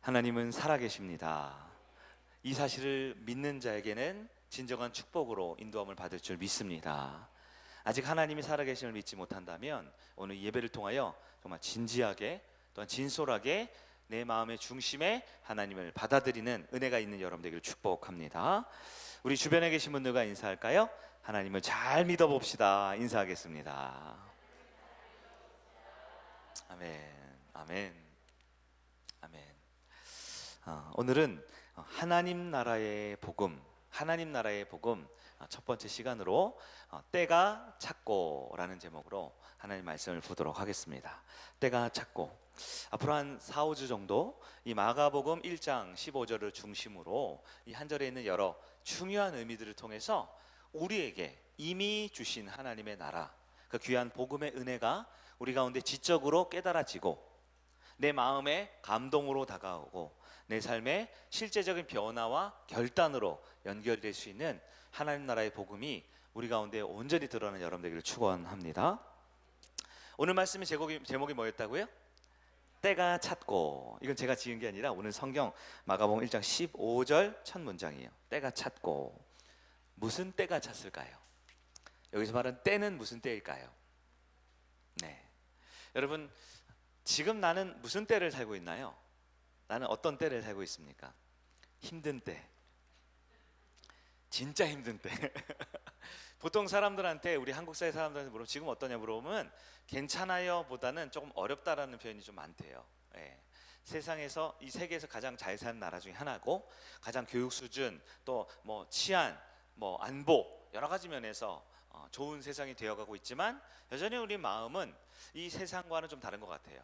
하나님은 살아계십니다. 이 사실을 믿는 자에게는 진정한 축복으로 인도함을 받을 줄 믿습니다. 아직 하나님이 살아계심을 믿지 못한다면 오늘 예배를 통하여 정말 진지하게 또한 진솔하게 내 마음의 중심에 하나님을 받아들이는 은혜가 있는 여러분 되기를 축복합니다. 우리 주변에 계신 분들과 인사할까요? 하나님을 잘 믿어봅시다. 인사하겠습니다. 아멘, 아멘, 아멘. 오늘은 하나님 나라의 복음 첫 번째 시간으로 때가 찼고라는 제목으로 하나님 말씀을 보도록 하겠습니다. 때가 찼고, 앞으로 한 4, 5주 정도 이 마가복음 1장 15절을 중심으로 이 한 절에 있는 여러 중요한 의미들을 통해서 우리에게 이미 주신 하나님의 나라, 그 귀한 복음의 은혜가 우리 가운데 지적으로 깨달아지고 내 마음에 감동으로 다가오고 내 삶의 실제적인 변화와 결단으로 연결될 수 있는 하나님 나라의 복음이 우리 가운데 온전히 드러나는 여러분 되기를 축원합니다. 오늘 말씀의 제목이 뭐였다고요? 때가 찼고. 이건 제가 지은 게 아니라 오늘 성경 마가복음 1장 15절 첫 문장이에요. 때가 찼고. 무슨 때가 찼을까요? 여기서 말하는 때는 무슨 때일까요? 네, 여러분, 지금 나는 무슨 때를 살고 있나요? 나는 어떤 때를 살고 있습니까? 힘든 때, 진짜 힘든 때. 보통 사람들한테, 우리 한국 사회 사람들한테 물어보면 지금 어떠냐 물어보면 괜찮아요 보다는 조금 어렵다라는 표현이 좀 많대요. 예. 세상에서, 이 세계에서 가장 잘 사는 나라 중에 하나고, 가장 교육 수준, 또 뭐 치안, 뭐 안보, 여러 가지 면에서 좋은 세상이 되어가고 있지만 여전히 우리 마음은 이 세상과는 좀 다른 것 같아요.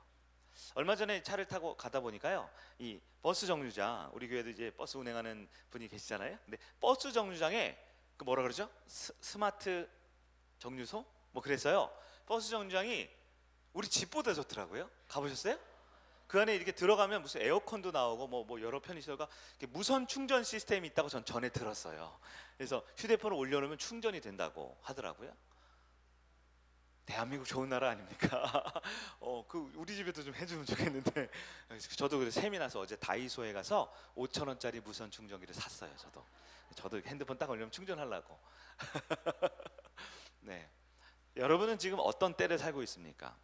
얼마 전에 차를 타고 가다 보니까요, 이 버스 정류장, 우리 교회도 이제 버스 운행하는 분이 계시잖아요. 근데 버스 정류장에 그 뭐라 그러죠? 스마트 정류소? 뭐 그래서요, 버스 정류장이 우리 집보다 좋더라고요. 가보셨어요? 그 안에 이렇게 들어가면 무슨 에어컨도 나오고 뭐 여러 편의시설과 무선 충전 시스템이 있다고 전 전에 들었어요. 그래서 휴대폰을 올려놓으면 충전이 된다고 하더라고요. 대한민국 좋은 나라 아닙니까? 그 우리 집에도 좀 해주면 좋겠는데. 저도 그래서 셈이 나서 어제 다이소에 가서 5,000원짜리 무선 충전기를 샀어요. 저도 핸드폰 딱 올리면 충전하려고. 네, 여러분은 지금 어떤 때를 살고 있습니까?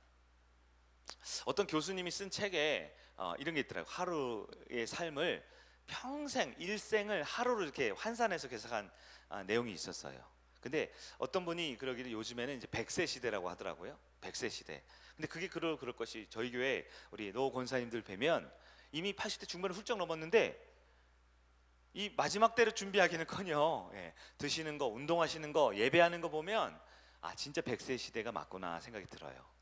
어떤 교수님이 쓴 책에 이런 게 있더라고요. 하루의 삶을 평생, 일생을 하루로 이렇게 환산해서 계산한 내용이 있었어요. 근데 어떤 분이 그러기를 요즘에는 이제 100세 시대라고 하더라고요. 100세 시대. 근데 그게 그럴 것이, 저희 교회 우리 노 권사님들 뵈면 이미 80대 중반을 훌쩍 넘었는데 이 마지막 때를 준비하기는커녕 드시는 거, 운동하시는 거, 예배하는 거 보면 진짜 100세 시대가 맞구나 생각이 들어요.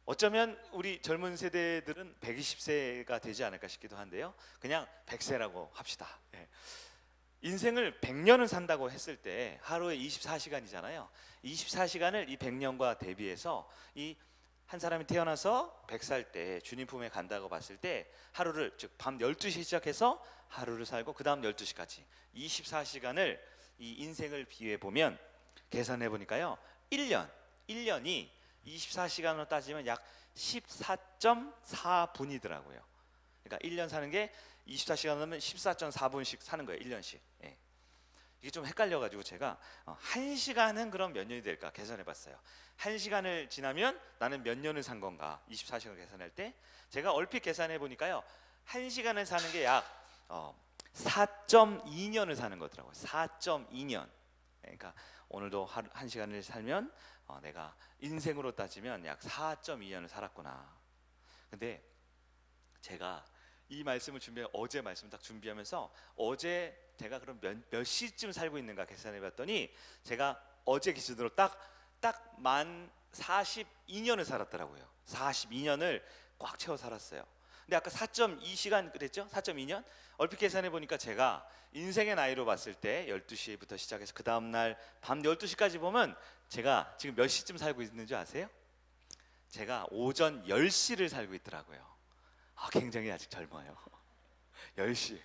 어쩌면 우리 젊은 세대들은 120세가 되지 않을까 싶기도 한데요, 그냥 100세라고 합시다. 인생을 100년을 산다고 했을 때 하루에 24시간이잖아요. 24시간을 이 100년과 대비해서 이 한 사람이 태어나서 100살 때 주님 품에 간다고 봤을 때 하루를, 즉 밤 12시에 시작해서 하루를 살고 그 다음 12시까지 24시간을 이 인생을 비유해 보면, 계산해 보니까요, 1년이 24시간으로 따지면 약 14.4분이더라고요. 그러니까 1년 사는 게 24시간 하면 14.4분씩 사는 거예요. 1년씩. 이게 좀 헷갈려가지고 제가 1시간은 그럼 몇 년이 될까 계산해 봤어요. 1시간을 지나면 나는 몇 년을 산 건가, 24시간 계산할 때 제가 얼핏 계산해 보니까요, 1시간을 사는 게 약 4.2년을 사는 거더라고요. 4.2년. 그러니까 오늘도 1시간을 살면 내가 인생으로 따지면 약 4.2년을 살았구나. 근데 제가 이 말씀을 어제 말씀을 딱 준비하면서 어제 제가 그럼 몇 시쯤 살고 있는가 계산해 봤더니 제가 어제 기준으로 딱 만 42년을 살았더라고요. 42년을 꽉 채워 살았어요. 근데 아까 4.2시간 그랬죠? 4.2년? 얼핏 계산해 보니까 제가 인생의 나이로 봤을 때 12시부터 시작해서 그 다음날 밤 12시까지 보면 제가 지금 몇 시쯤 살고 있는 줄 아세요? 제가 오전 10시를 살고 있더라고요. 굉장히 아직 젊어요. 10시.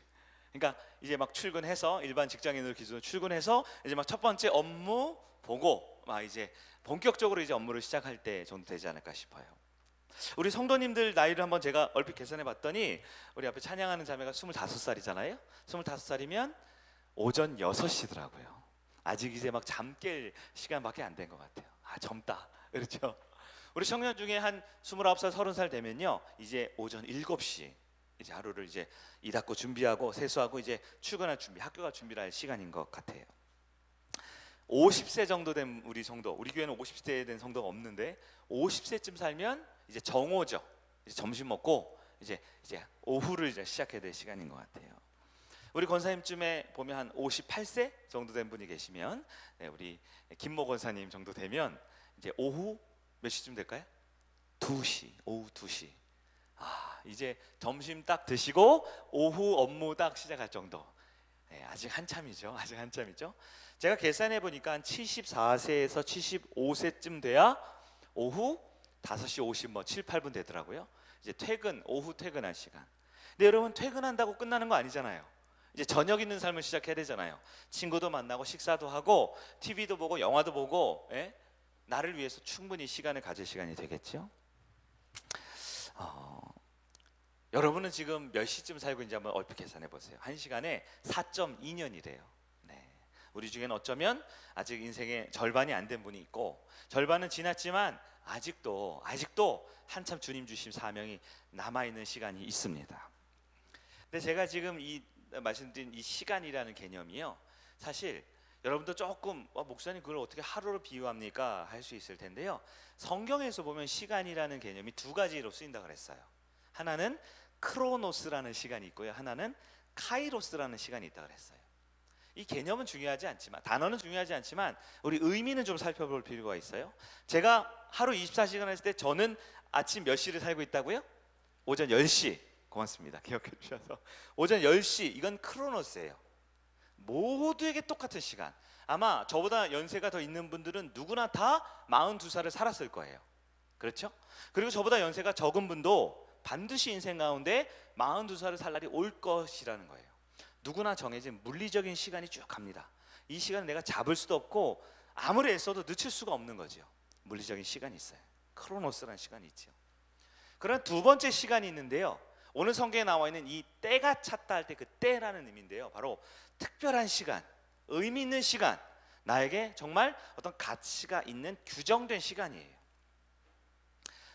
그러니까 이제 막 출근해서, 일반 직장인으로 기준으로 출근해서 이제 막 첫 번째 업무 보고 막 이제 본격적으로 이제 업무를 시작할 때 정도 되지 않을까 싶어요. 우리 성도님들 나이를 한번 제가 얼핏 계산해 봤더니 우리 앞에 찬양하는 자매가 25살이잖아요. 25살이면 오전 6시더라고요. 아직 이제 막 잠 깰 시간밖에 안 된 것 같아요. 아, 젊다. 그렇죠? 우리 청년 중에 한 29살, 30살 되면요, 이제 오전 7시 이제 하루를 이제 이 닦고 준비하고 세수하고 이제 출근할 준비, 학교 갈 준비를 할 시간인 것 같아요. 50세 정도 된 우리 성도, 우리 교회는 50세 된 성도가 없는데 50세쯤 살면 이제 정오죠. 이제 점심 먹고 이제 오후를 이제 시작해야 될 시간인 것 같아요. 우리 권사님쯤에 보면 한 58세 정도 된 분이 계시면, 네, 우리 김모 권사님 정도 되면 이제 오후 몇 시쯤 될까요? 2시, 오후 2시. 아, 이제 점심 딱 드시고 오후 업무 딱 시작할 정도. 네, 아직 한참이죠. 아직 한참이죠. 제가 계산해 보니까 한 74세에서 75세쯤 돼야 오후 5시 50, 뭐 7, 8분 되더라고요. 이제 퇴근, 오후 퇴근할 시간. 근데 여러분, 퇴근한다고 끝나는 거 아니잖아요. 이제 저녁 있는 삶을 시작해야 되잖아요. 친구도 만나고 식사도 하고 TV도 보고 영화도 보고, 예? 나를 위해서 충분히 시간을 가질 시간이 되겠죠. 여러분은 지금 몇 시쯤 살고 있는지 한번 얼핏 계산해 보세요. 1시간에 4.2년이래요. 네. 우리 중에는 어쩌면 아직 인생의 절반이 안 된 분이 있고, 절반은 지났지만 아직도 한참 주님 주신 사명이 남아있는 시간이 있습니다. 근데 제가 지금 말씀드린 이 시간이라는 개념이요, 사실 여러분도 조금 목사님 그걸 어떻게 하루로 비유합니까? 할 수 있을 텐데요, 성경에서 보면 시간이라는 개념이 두 가지로 쓰인다 그랬어요. 하나는 크로노스라는 시간이 있고요, 하나는 카이로스라는 시간이 있다 그랬어요. 이 개념은 중요하지 않지만, 단어는 중요하지 않지만 우리 의미는 좀 살펴볼 필요가 있어요. 제가 하루 24시간 했을 때 저는 아침 몇 시를 살고 있다고요? 오전 10시. 고맙습니다. 기억해 주셔서. 오전 10시, 이건 크로노스예요. 모두에게 똑같은 시간. 아마 저보다 연세가 더 있는 분들은 누구나 다 42살을 살았을 거예요. 그렇죠? 그리고 저보다 연세가 적은 분도 반드시 인생 가운데 42살을 살 날이 올 것이라는 거예요. 누구나 정해진 물리적인 시간이 쭉 갑니다. 이 시간을 내가 잡을 수도 없고 아무리 애써도 늦출 수가 없는 거죠. 물리적인 시간이 있어요. 크로노스라는 시간이 있죠. 그런 두 번째 시간이 있는데요, 오늘 성경에 나와 있는 이 때가 찼다 할 때 그 때라는 의미인데요, 바로 특별한 시간, 의미 있는 시간, 나에게 정말 어떤 가치가 있는 규정된 시간이에요.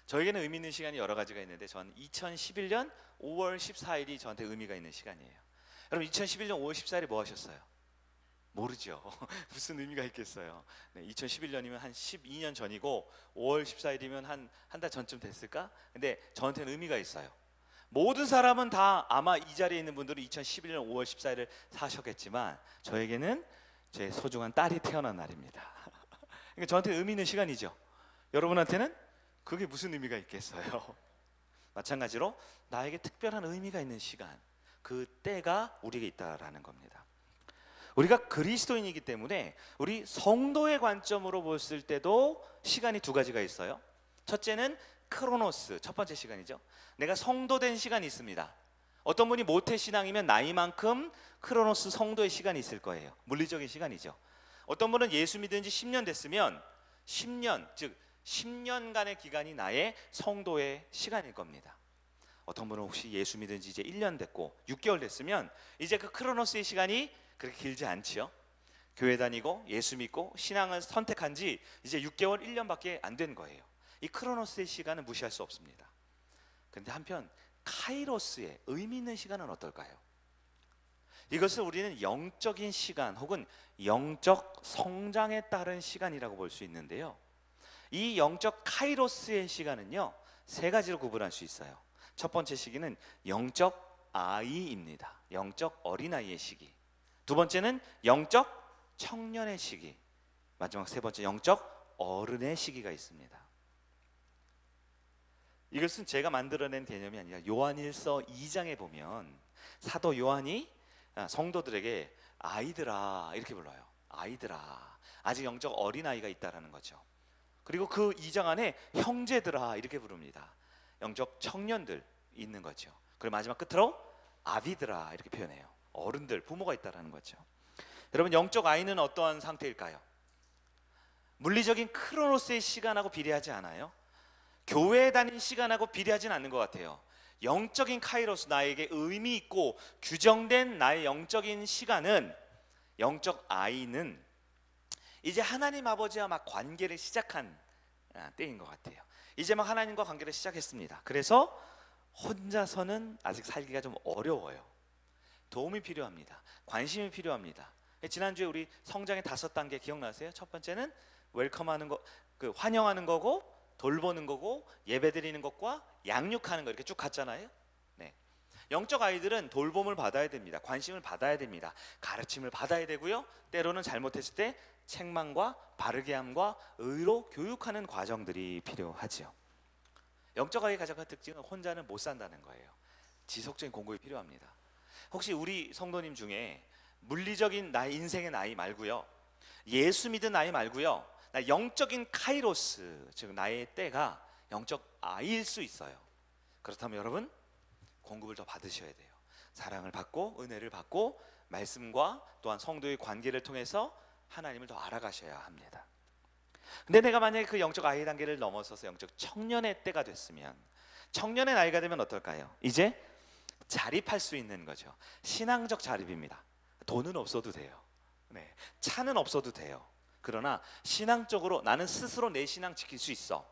저에게는 의미 있는 시간이 여러 가지가 있는데, 전 2011년 5월 14일이 저한테 의미가 있는 시간이에요. 여러분, 2011년 5월 14일에 뭐 하셨어요? 모르죠. 무슨 의미가 있겠어요. 네, 2011년이면 한 12년 전이고 5월 14일이면 한 달 전쯤 됐을까? 근데 저한테는 의미가 있어요. 모든 사람은 다 아마 이 자리에 있는 분들은 2011년 5월 14일을 사셨겠지만, 저에게는 제 소중한 딸이 태어난 날입니다. 그러니까 저한테 의미 있는 시간이죠. 여러분한테는 그게 무슨 의미가 있겠어요? 마찬가지로 나에게 특별한 의미가 있는 시간, 그 때가 우리에게 있다라는 겁니다. 우리가 그리스도인이기 때문에 우리 성도의 관점으로 봤을 때도 시간이 두 가지가 있어요. 첫째는 크로노스, 첫 번째 시간이죠. 내가 성도된 시간이 있습니다. 어떤 분이 모태신앙이면 나이만큼 크로노스 성도의 시간이 있을 거예요. 물리적인 시간이죠. 어떤 분은 예수 믿은 지 10년 됐으면 10년, 즉 10년간의 기간이 나의 성도의 시간일 겁니다. 어떤 분은 혹시 예수 믿은 지 이제 1년 됐고 6개월 됐으면 이제 그 크로노스의 시간이 그렇게 길지 않지요. 교회 다니고 예수 믿고 신앙을 선택한 지 이제 6개월, 1년밖에 안 된 거예요. 이 크로노스의 시간은 무시할 수 없습니다. 그런데 한편 카이로스의 의미 있는 시간은 어떨까요? 이것을 우리는 영적인 시간 혹은 영적 성장에 따른 시간이라고 볼 수 있는데요, 이 영적 카이로스의 시간은요, 세 가지로 구분할 수 있어요. 첫 번째 시기는 영적 아이입니다. 영적 어린아이의 시기. 두 번째는 영적 청년의 시기. 마지막 세 번째 영적 어른의 시기가 있습니다. 이것은 제가 만들어낸 개념이 아니라 요한일서 2장에 보면 사도 요한이 성도들에게 아이들아 이렇게 불러요. 아이들아, 아직 영적 어린아이가 있다라는 거죠. 그리고 그 2장 안에 형제들아 이렇게 부릅니다. 영적 청년들 있는 거죠. 그리고 마지막 끝으로 아비들아 이렇게 표현해요. 어른들, 부모가 있다라는 거죠. 여러분, 영적 아이는 어떠한 상태일까요? 물리적인 크로노스의 시간하고 비례하지 않아요. 교회에 다니는 시간하고 비례하진 않는 것 같아요. 영적인 카이로스, 나에게 의미 있고 규정된 나의 영적인 시간은, 영적 아이는 이제 하나님 아버지와 막 관계를 시작한 때인 것 같아요. 이제 막 하나님과 관계를 시작했습니다. 그래서 혼자서는 아직 살기가 좀 어려워요. 도움이 필요합니다. 관심이 필요합니다. 지난주에 우리 성장의 5단계 기억나세요? 첫 번째는 웰컴하는 거, 그 환영하는 거고, 돌보는 거고, 예배드리는 것과 양육하는 거, 이렇게 쭉 갔잖아요. 네. 영적 아이들은 돌봄을 받아야 됩니다. 관심을 받아야 됩니다. 가르침을 받아야 되고요. 때로는 잘못했을 때 책망과 바르게 함과 의로 교육하는 과정들이 필요하죠. 영적 아이의 가장 큰 특징은 혼자는 못 산다는 거예요. 지속적인 공급이 필요합니다. 혹시 우리 성도님 중에 물리적인 나의 인생의 나이 말고요, 예수 믿은 나이 말고요, 나 영적인 카이로스, 즉 나의 때가 영적 아이일 수 있어요. 그렇다면 여러분, 공급을 더 받으셔야 돼요. 사랑을 받고 은혜를 받고 말씀과 또한 성도의 관계를 통해서 하나님을 더 알아가셔야 합니다. 근데 내가 만약에 그 영적 아이 단계를 넘어서서 영적 청년의 때가 됐으면, 청년의 나이가 되면 어떨까요? 이제 자립할 수 있는 거죠. 신앙적 자립입니다. 돈은 없어도 돼요. 네. 차는 없어도 돼요. 그러나 신앙적으로 나는 스스로 내 신앙 지킬 수 있어.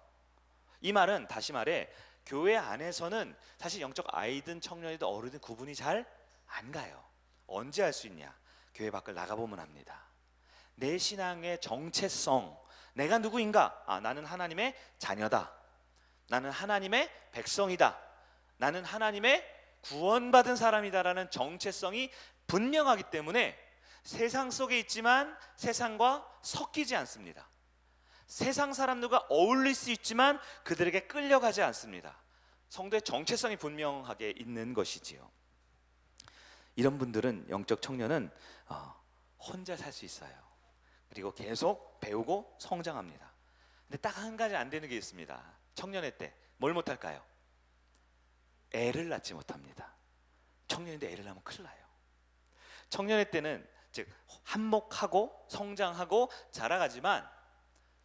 이 말은, 다시 말해, 교회 안에서는 사실 영적 아이든 청년이든 어른이든 구분이 잘 안 가요. 언제 할 수 있냐? 교회 밖을 나가보면 합니다. 내 신앙의 정체성, 내가 누구인가? 나는 하나님의 자녀다. 나는 하나님의 백성이다. 나는 하나님의 구원받은 사람이다라는 정체성이 분명하기 때문에 세상 속에 있지만 세상과 섞이지 않습니다. 세상 사람들과 어울릴 수 있지만 그들에게 끌려가지 않습니다. 성도의 정체성이 분명하게 있는 것이지요. 이런 분들은, 영적 청년은 혼자 살 수 있어요. 그리고 계속 배우고 성장합니다. 근데 딱 한 가지 안 되는 게 있습니다. 청년의 때 뭘 못할까요? 애를 낳지 못합니다. 청년인데 애를 낳으면 큰일 나요. 청년의 때는 즉 한몫하고 성장하고 자라가지만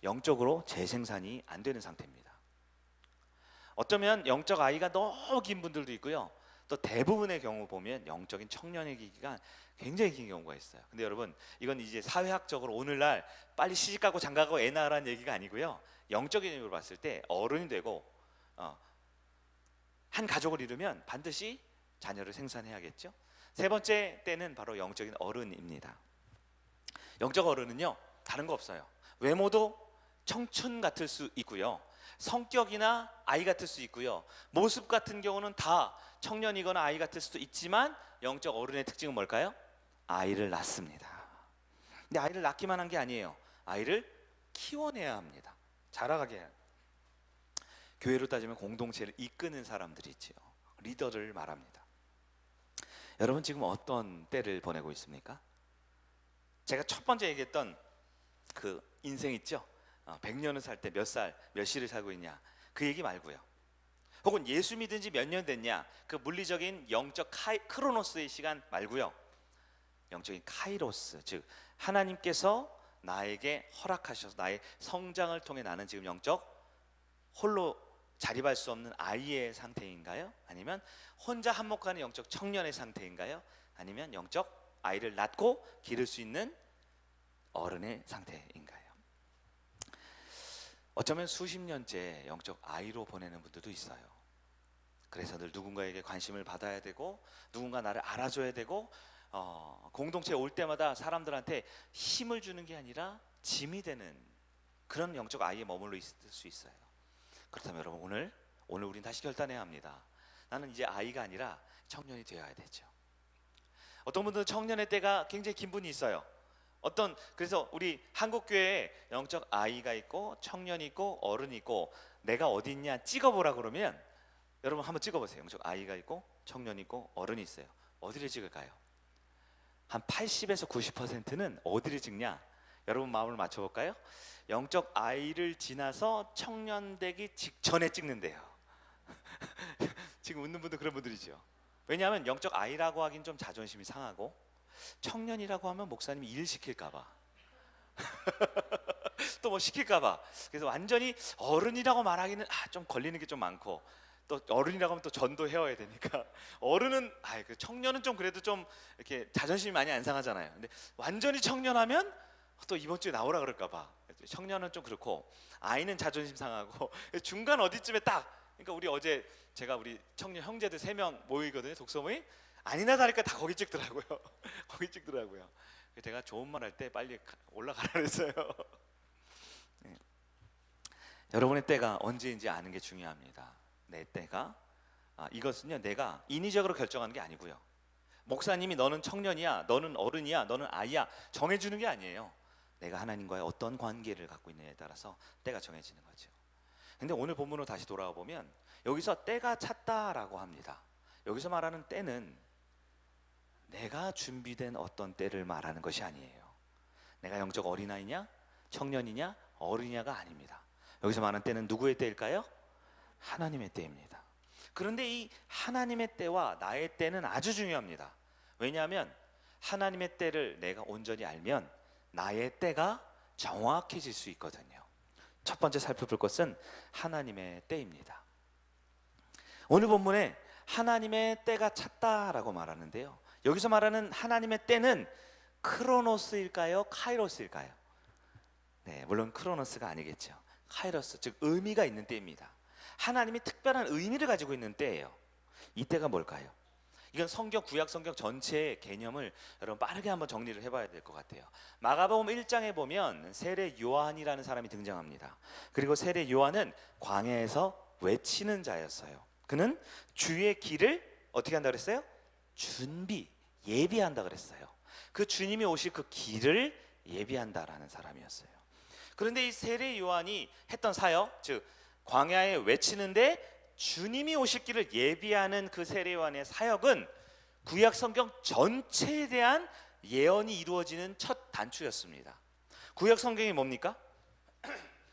영적으로 재생산이 안 되는 상태입니다. 어쩌면 영적 아이가 너무 긴 분들도 있고요, 또 대부분의 경우 보면 영적인 청년의 기간 굉장히 긴 경우가 있어요. 근데 여러분, 이건 이제 사회학적으로 오늘날 빨리 시집가고 장가가고 애 낳으라는 얘기가 아니고요, 영적인 의미로 봤을 때 어른이 되고 한 가족을 이루면 반드시 자녀를 생산해야겠죠. 세 번째 때는 바로 영적인 어른입니다. 영적 어른은요, 다른 거 없어요. 외모도 청춘 같을 수 있고요, 성격이나 아이 같을 수 있고요, 모습 같은 경우는 다 청년이거나 아이 같을 수도 있지만 영적 어른의 특징은 뭘까요? 아이를 낳습니다. 근데 아이를 낳기만 한 게 아니에요. 아이를 키워내야 합니다. 자라가게 해야 합니다. 교회로 따지면 공동체를 이끄는 사람들이 있죠. 리더를 말합니다. 여러분, 지금 어떤 때를 보내고 있습니까? 제가 첫 번째 얘기했던 그 인생 있죠? 100년을 살 때 몇 살, 몇 시를 살고 있냐, 그 얘기 말고요, 혹은 예수 믿은 지 몇 년 됐냐, 그 물리적인 영적 크로노스의 시간 말고요, 영적인 카이로스, 즉 하나님께서 나에게 허락하셔서 나의 성장을 통해 나는 지금 영적 홀로 자립할 수 없는 아이의 상태인가요? 아니면 혼자 한몫하는 영적 청년의 상태인가요? 아니면 영적 아이를 낳고 기를 수 있는 어른의 상태인가요? 어쩌면 수십 년째 영적 아이로 보내는 분들도 있어요. 그래서 늘 누군가에게 관심을 받아야 되고, 누군가 나를 알아줘야 되고, 공동체에 올 때마다 사람들한테 힘을 주는 게 아니라 짐이 되는 그런 영적 아이에 머물러 있을 수 있어요. 그렇다면 여러분, 오늘 우린 다시 결단해야 합니다. 나는 이제 아이가 아니라 청년이 되어야 되죠. 어떤 분들은 청년의 때가 굉장히 긴 분이 있어요. 그래서 우리 한국교회에 영적 아이가 있고 청년이 있고 어른이 있고, 내가 어디 있냐 찍어보라 그러면 여러분 한번 찍어보세요. 영적 아이가 있고 청년이 있고 어른이 있어요. 어디를 찍을까요? 한 80에서 90%는 어디를 찍냐? 여러분 마음을 맞춰볼까요? 영적 아이를 지나서 청년 되기 직전에 찍는데요. 지금 웃는 분도 그런 분들이죠. 왜냐하면 영적 아이라고 하긴 좀 자존심이 상하고, 청년이라고 하면 목사님이 일 시킬까 봐 또 뭐 시킬까봐. 그래서 완전히 어른이라고 말하기는 좀 걸리는 게 좀 많고, 또 어른이라고 하면 또 전도 해와야 되니까 어른은 그 청년은 좀 그래도 좀 이렇게 자존심이 많이 안 상하잖아요. 근데 완전히 청년하면 또 이번 주에 나오라 그럴까봐. 청년은 좀 그렇고 아이는 자존심 상하고 중간 어디쯤에 딱. 그러니까 우리 어제 제가 우리 청년 형제들 3명 모이거든요. 독서 모임. 아니나 다를까 다 거기 찍더라고요. 거기 찍더라고요. 제가 좋은 말 할 때 빨리 올라가라 그랬어요. 네. 여러분의 때가 언제인지 아는 게 중요합니다. 내 때가 이것은요 내가 인위적으로 결정하는 게 아니고요. 목사님이 너는 청년이야, 너는 어른이야, 너는 아이야 정해주는 게 아니에요. 내가 하나님과의 어떤 관계를 갖고 있느냐에 따라서 때가 정해지는 거죠. 근데 오늘 본문으로 다시 돌아와 보면 여기서 때가 찼다라고 합니다. 여기서 말하는 때는 내가 준비된 어떤 때를 말하는 것이 아니에요. 내가 영적 어린아이냐, 청년이냐, 어른이냐가 아닙니다. 여기서 말하는 때는 누구의 때일까요? 하나님의 때입니다. 그런데 이 하나님의 때와 나의 때는 아주 중요합니다. 왜냐하면 하나님의 때를 내가 온전히 알면 나의 때가 정확해질 수 있거든요. 첫 번째 살펴볼 것은 하나님의 때입니다. 오늘 본문에 하나님의 때가 찼다라고 말하는데요, 여기서 말하는 하나님의 때는 크로노스일까요? 카이로스일까요? 네, 물론 크로노스가 아니겠죠. 카이로스, 즉 의미가 있는 때입니다. 하나님이 특별한 의미를 가지고 있는 때예요. 이 때가 뭘까요? 이건 성경, 구약 성경 전체의 개념을 여러분 빠르게 한번 정리를 해봐야 될 것 같아요. 마가복음 1장에 보면 세례 요한이라는 사람이 등장합니다. 그리고 세례 요한은 광야에서 외치는 자였어요. 그는 주의 길을 어떻게 한다 그랬어요? 예비한다 그랬어요. 그 주님이 오실 그 길을 예비한다라는 사람이었어요. 그런데 이 세례 요한이 했던 사역, 즉 광야에 외치는데 주님이 오실 길을 예비하는 그 세례 요한의 사역은 구약 성경 전체에 대한 예언이 이루어지는 첫 단추였습니다. 구약 성경이 뭡니까?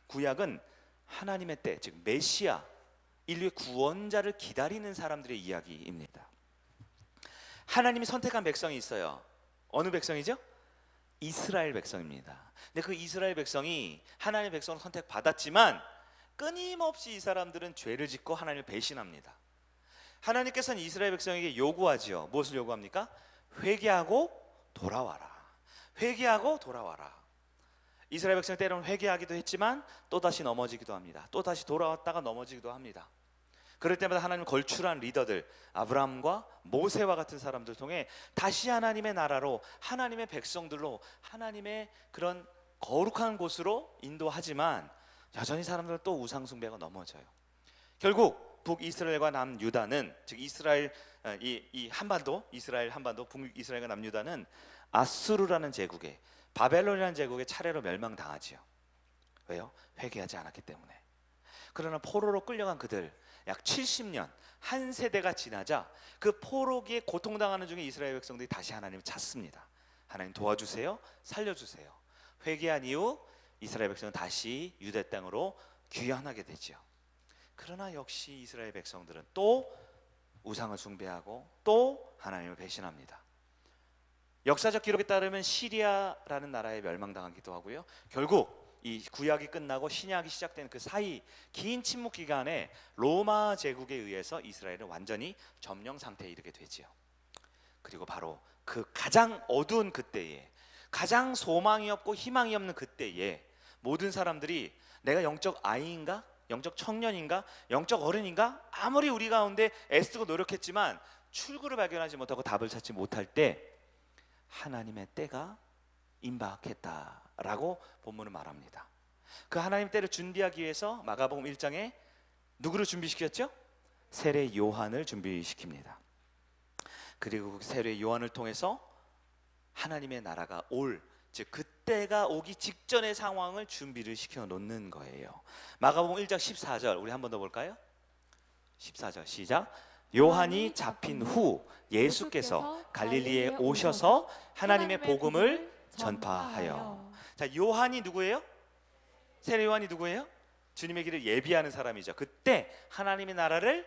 구약은 하나님의 때, 즉 메시아, 인류의 구원자를 기다리는 사람들의 이야기입니다. 하나님이 선택한 백성이 있어요. 어느 백성이죠? 이스라엘 백성입니다. 근데 그 이스라엘 백성이 하나님의 백성을 선택받았지만 끊임없이 이 사람들은 죄를 짓고 하나님을 배신합니다. 하나님께서는 이스라엘 백성에게 요구하지요. 무엇을 요구합니까? 회개하고 돌아와라. 회개하고 돌아와라. 이스라엘 백성이 때로는 회개하기도 했지만 또다시 넘어지기도 합니다. 또다시 돌아왔다가 넘어지기도 합니다. 그럴 때마다 하나님 걸출한 리더들, 아브라함과 모세와 같은 사람들 통해 다시 하나님의 나라로, 하나님의 백성들로, 하나님의 그런 거룩한 곳으로 인도하지만 여전히 사람들은 또 우상 숭배가 넘어져요. 결국 북이스라엘과 남유다는, 즉 이스라엘 이 한반도, 이스라엘 한반도, 북이스라엘과 남유다는 아수르라는 제국에, 바벨론이라는 제국에 차례로 멸망당하지요. 왜요? 회개하지 않았기 때문에. 그러나 포로로 끌려간 그들 약 70년, 한 세대가 지나자 그 포로기에 고통당하는 중에 이스라엘 백성들이 다시 하나님을 찾습니다. 하나님 도와주세요, 살려주세요. 회개한 이후 이스라엘 백성은 다시 유대 땅으로 귀환하게 되죠. 그러나 역시 이스라엘 백성들은 또 우상을 숭배하고 또 하나님을 배신합니다. 역사적 기록에 따르면 시리아라는 나라에 멸망당하기도 하고요, 결국 이 구약이 끝나고 신약이 시작된 그 사이 긴 침묵 기간에 로마 제국에 의해서 이스라엘은 완전히 점령 상태에 이르게 되지요. 그리고 바로 그 가장 어두운 그때에, 가장 소망이 없고 희망이 없는 그때에 모든 사람들이 내가 영적 아이인가? 영적 청년인가? 영적 어른인가? 아무리 우리 가운데 애쓰고 노력했지만 출구를 발견하지 못하고 답을 찾지 못할 때 하나님의 때가 임박했다라고 본문은 말합니다. 그 하나님 때를 준비하기 위해서 마가복음 1장에 누구를 준비시켰죠? 세례 요한을 준비시킵니다. 그리고 그 세례 요한을 통해서 하나님의 나라가 즉 그때가 오기 직전의 상황을 준비를 시켜 놓는 거예요. 마가복음 1장 14절 우리 한 번 더 볼까요? 14절 시작. 요한이 잡힌 후 예수께서 갈릴리에 오셔서 하나님의 복음을 전파하여. 자, 요한이 누구예요? 세례 요한이 누구예요? 주님의 길을 예비하는 사람이죠. 그때 하나님의 나라를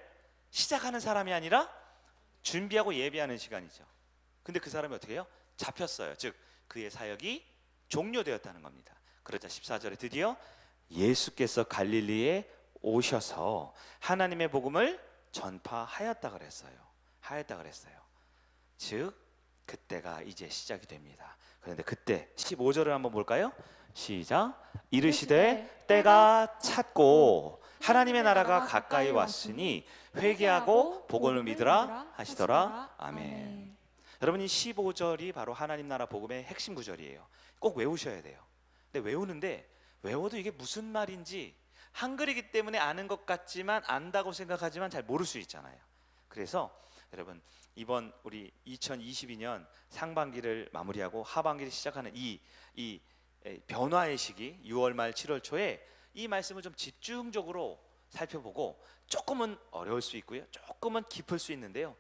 시작하는 사람이 아니라 준비하고 예비하는 시간이죠. 근데 그 사람이 어떻게 해요? 잡혔어요. 즉 그의 사역이 종료되었다는 겁니다. 그러자 14절에 드디어 예수께서 갈릴리에 오셔서 하나님의 복음을 전파하였다 그랬어요. 하였다 그랬어요. 즉 그때가 이제 시작이 됩니다. 그런데 그때 15절을 한번 볼까요? 시작. 이르시되 때가 찼고 하나님의 나라가 가까이 왔으니 회개하고 복음을 믿으라 하시더라. 아멘. 여러분, 이 15절이 바로 하나님 나라 복음의 핵심 구절이에요. 꼭 외우셔야 돼요. 근데 외우는데 외워도 이게 무슨 말인지 한글이기 때문에 아는 것 같지만 안다고 생각하지만 잘 모를 수 있잖아요. 그래서 여러분, 이번 우리 2022년 상반기를 마무리하고 하반기를 시작하는 이 변화의 시기 6월 말 7월 초에 이 말씀을 좀 집중적으로 살펴보고, 조금은 어려울 수 있고요, 조금은 깊을 수 있는데요,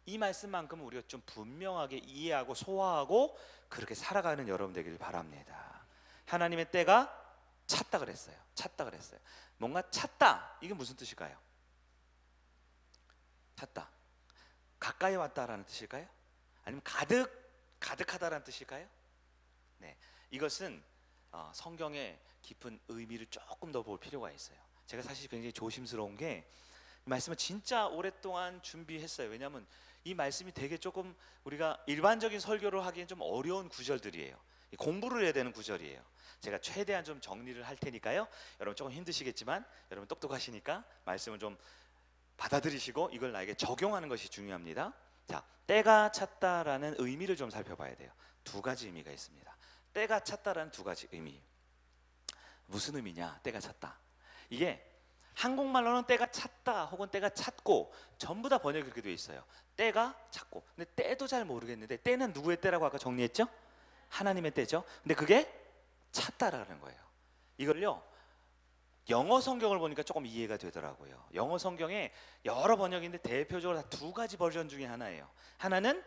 이 말씀만큼은 우리가 좀 분명하게 이해하고 소화하고 그렇게 살아가는 여러분 되길 바랍니다. 하나님의 때가 찼다 그랬어요. 찼다 그랬어요. 뭔가 찼다, 이게 무슨 뜻일까요? 찼다, 가까이 왔다라는 뜻일까요? 아니면 가득하다라는 뜻일까요? 네, 이것은 성경의 깊은 의미를 조금 더 볼 필요가 있어요. 제가 사실 굉장히 조심스러운 게, 이 말씀을 진짜 오랫동안 준비했어요. 왜냐하면 이 말씀이 되게 조금 우리가 일반적인 설교를 하기엔 좀 어려운 구절들이에요. 공부를 해야 되는 구절이에요. 제가 최대한 좀 정리를 할 테니까요, 여러분 조금 힘드시겠지만 여러분 똑똑하시니까 말씀을 좀 받아들이시고 이걸 나에게 적용하는 것이 중요합니다. 자, 때가 찼다라는 의미를 좀 살펴봐야 돼요. 두 가지 의미가 있습니다. 때가 찼다라는 두 가지 의미. 무슨 의미냐? 때가 찼다, 이게 한국말로는 때가 찼다 혹은 때가 찼고 전부 다 번역이 그렇게 되어 있어요. 때가 찼고. 근데 때도 잘 모르겠는데, 때는 누구의 때라고 아까 정리했죠? 하나님의 때죠. 근데 그게 찼다라는 거예요. 이걸요, 영어 성경을 보니까 조금 이해가 되더라고요. 영어 성경에 여러 번역인데 대표적으로 다 두 가지 버전 중에 하나예요. 하나는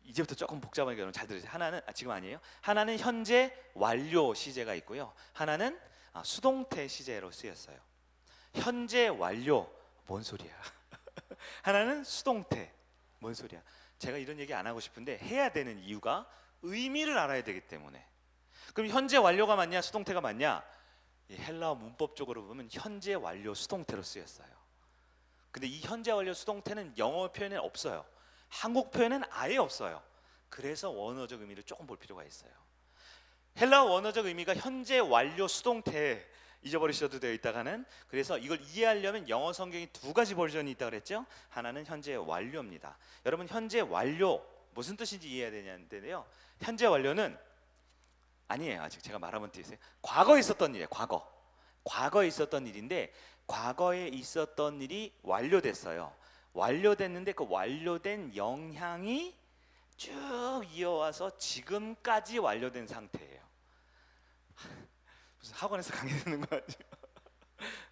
이제부터 조금 복잡하니까 여러분 잘 들으세요. 하나는 지금 아니에요. 하나는 현재 완료 시제가 있고요, 하나는 수동태 시제로 쓰였어요. 현재 완료, 뭔 소리야? 하나는 수동태, 뭔 소리야? 제가 이런 얘기 안 하고 싶은데 해야 되는 이유가 의미를 알아야 되기 때문에. 그럼 현재 완료가 맞냐, 수동태가 맞냐? 헬라어 문법적으로 보면 현재 완료 수동태로 쓰였어요. 근데 이 현재 완료 수동태는 영어 표현에 없어요. 한국 표현은 아예 없어요. 그래서 원어적 의미를 조금 볼 필요가 있어요. 헬라어 원어적 의미가 현재 완료 수동태, 잊어버리셔도 되어 있다가는. 그래서 이걸 이해하려면 영어 성경이 두 가지 버전이 있다고 그랬죠. 하나는 현재 완료입니다. 여러분, 현재 완료 무슨 뜻인지 이해해야 되는데요, 현재 완료는 아니에요. 아직 제가 말하면 뒤에요. 과거에 있었던 일이에요. 과거에 있었던 일인데, 과거에 있었던 일이 완료됐어요. 완료됐는데 그 완료된 영향이 쭉 이어와서 지금까지 완료된 상태예요. 무슨 학원에서 강의 듣는 거 같죠?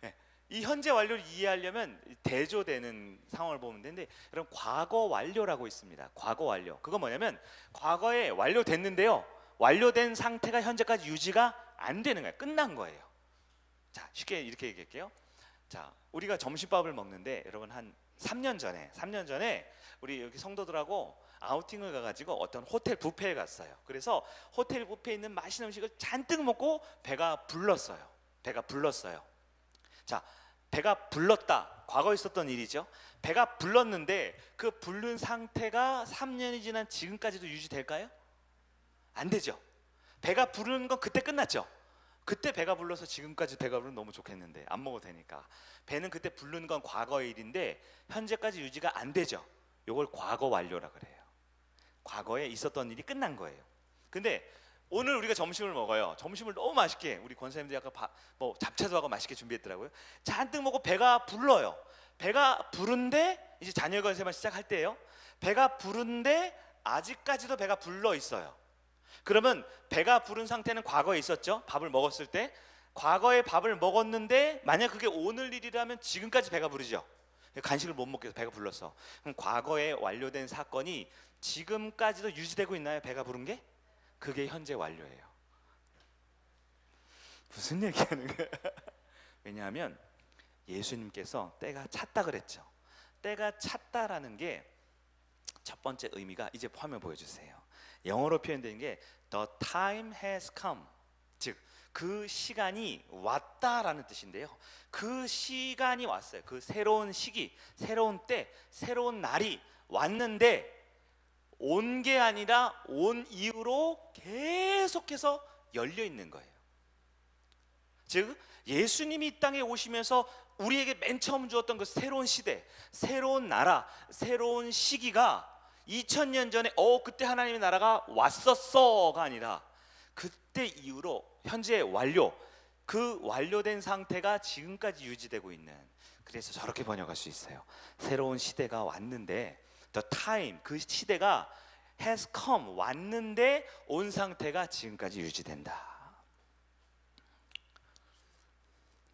네. 이 현재 완료를 이해하려면 대조되는 상황을 보면 되는데, 여러분, 과거 완료라고 있습니다. 과거 완료. 그건 뭐냐면 과거에 완료됐는데요, 완료된 상태가 현재까지 유지가 안 되는 거예요. 끝난 거예요. 자, 쉽게 이렇게 얘기할게요. 자, 우리가 점심밥을 먹는데, 여러분 한 3년 전에 우리 여기 성도들하고 아우팅을 가가지고 어떤 호텔 뷔페에 갔어요. 그래서 호텔 뷔페에 있는 맛있는 음식을 잔뜩 먹고 배가 불렀어요. 자, 배가 불렀다, 과거에 있었던 일이죠. 배가 불렀는데 그 부른 상태가 3년이 지난 지금까지도 유지될까요? 안 되죠. 배가 부르는 건 그때 끝났죠. 그때 배가 불러서 지금까지 배가 부르면 너무 좋겠는데 안 먹어도 되니까. 배는 그때 부르는 건 과거의 일인데 현재까지 유지가 안 되죠. 이걸 과거 완료라 그래요. 과거에 있었던 일이 끝난 거예요. 근데 오늘 우리가 점심을 먹어요. 점심을 너무 맛있게, 우리 권사님들이 아까 뭐 잡채도 하고 맛있게 준비했더라고요. 잔뜩 먹고 배가 불러요. 배가 부른데 이제 자녀 관세만 시작할 때예요. 배가 부른데 아직까지도 배가 불러 있어요. 그러면 배가 부른 상태는 과거에 있었죠. 밥을 먹었을 때 과거에 밥을 먹었는데, 만약 그게 오늘 일이라면 지금까지 배가 부르죠. 간식을 못 먹게 해서 배가 불렀어. 그럼 과거에 완료된 사건이 지금까지도 유지되고 있나요? 배가 부른 게? 그게 현재 완료예요. 무슨 얘기하는 거예요? 왜냐하면 예수님께서 때가 찼다 그랬죠. 때가 찼다라는 게 첫 번째 의미가, 이제 화면 보여주세요. 영어로 표현된 게 The time has come. 즉 그 시간이 왔다라는 뜻인데요. 그 시간이 왔어요. 그 새로운 시기, 새로운 때, 새로운 날이 왔는데 온 게 아니라 온 이후로 계속해서 열려 있는 거예요. 즉 예수님이 이 땅에 오시면서 우리에게 맨 처음 주었던 그 새로운 시대, 새로운 나라, 새로운 시기가 2000년 전에 그때 하나님의 나라가 왔었어가 아니라 그때 이후로 현재 완료, 그 완료된 상태가 지금까지 유지되고 있는, 그래서 저렇게 번역할 수 있어요. 새로운 시대가 왔는데 the time, 그 시대가 has come, 왔는데 온 상태가 지금까지 유지된다.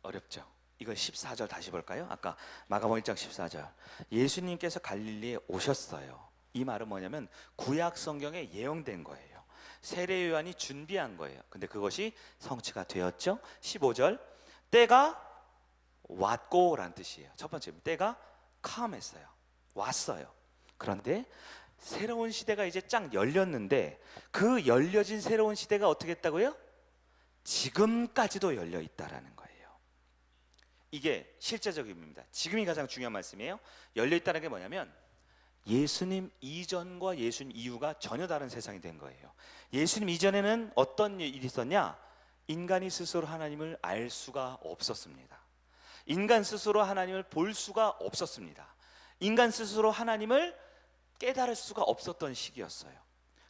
어렵죠? 이거 14절 다시 볼까요? 아까 마가복음 1장 14절, 예수님께서 갈릴리에 오셨어요. 이 말은 뭐냐면 구약 성경에 예언된 거예요. 세례 요한이 준비한 거예요. 근데 그것이 성취가 되었죠. 15절, 때가 왔고 라는 뜻이에요. 첫 번째, 때가 come 했어요. 왔어요. 그런데 새로운 시대가 이제 쫙 열렸는데 그 열려진 새로운 시대가 어떻게 했다고요? 지금까지도 열려 있다라는 거예요. 이게 실제적 의미입니다. 지금이 가장 중요한 말씀이에요. 열려 있다는 게 뭐냐면 예수님 이전과 예수님 이후가 전혀 다른 세상이 된 거예요. 예수님 이전에는 어떤 일이 있었냐? 인간이 스스로 하나님을 알 수가 없었습니다. 인간 스스로 하나님을 볼 수가 없었습니다. 인간 스스로 하나님을 깨달을 수가 없었던 시기였어요.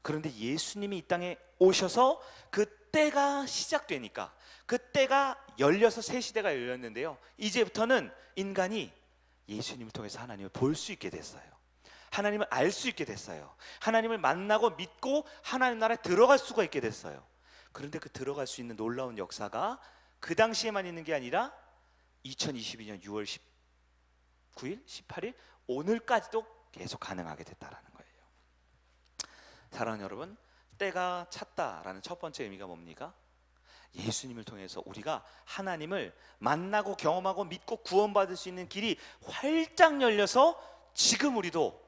그런데 예수님이 이 땅에 오셔서 그 때가 시작되니까, 그 때가 열려서 새 시대가 열렸는데요, 이제부터는 인간이 예수님을 통해서 하나님을 볼 수 있게 됐어요. 하나님을 알 수 있게 됐어요. 하나님을 만나고 믿고 하나님 나라에 들어갈 수가 있게 됐어요. 그런데 그 들어갈 수 있는 놀라운 역사가 그 당시에만 있는 게 아니라 2022년 6월 19일, 18일 오늘까지도 계속 가능하게 됐다라는 거예요. 사랑하는 여러분, 때가 찼다라는 첫 번째 의미가 뭡니까? 예수님을 통해서 우리가 하나님을 만나고 경험하고 믿고 구원받을 수 있는 길이 활짝 열려서 지금 우리도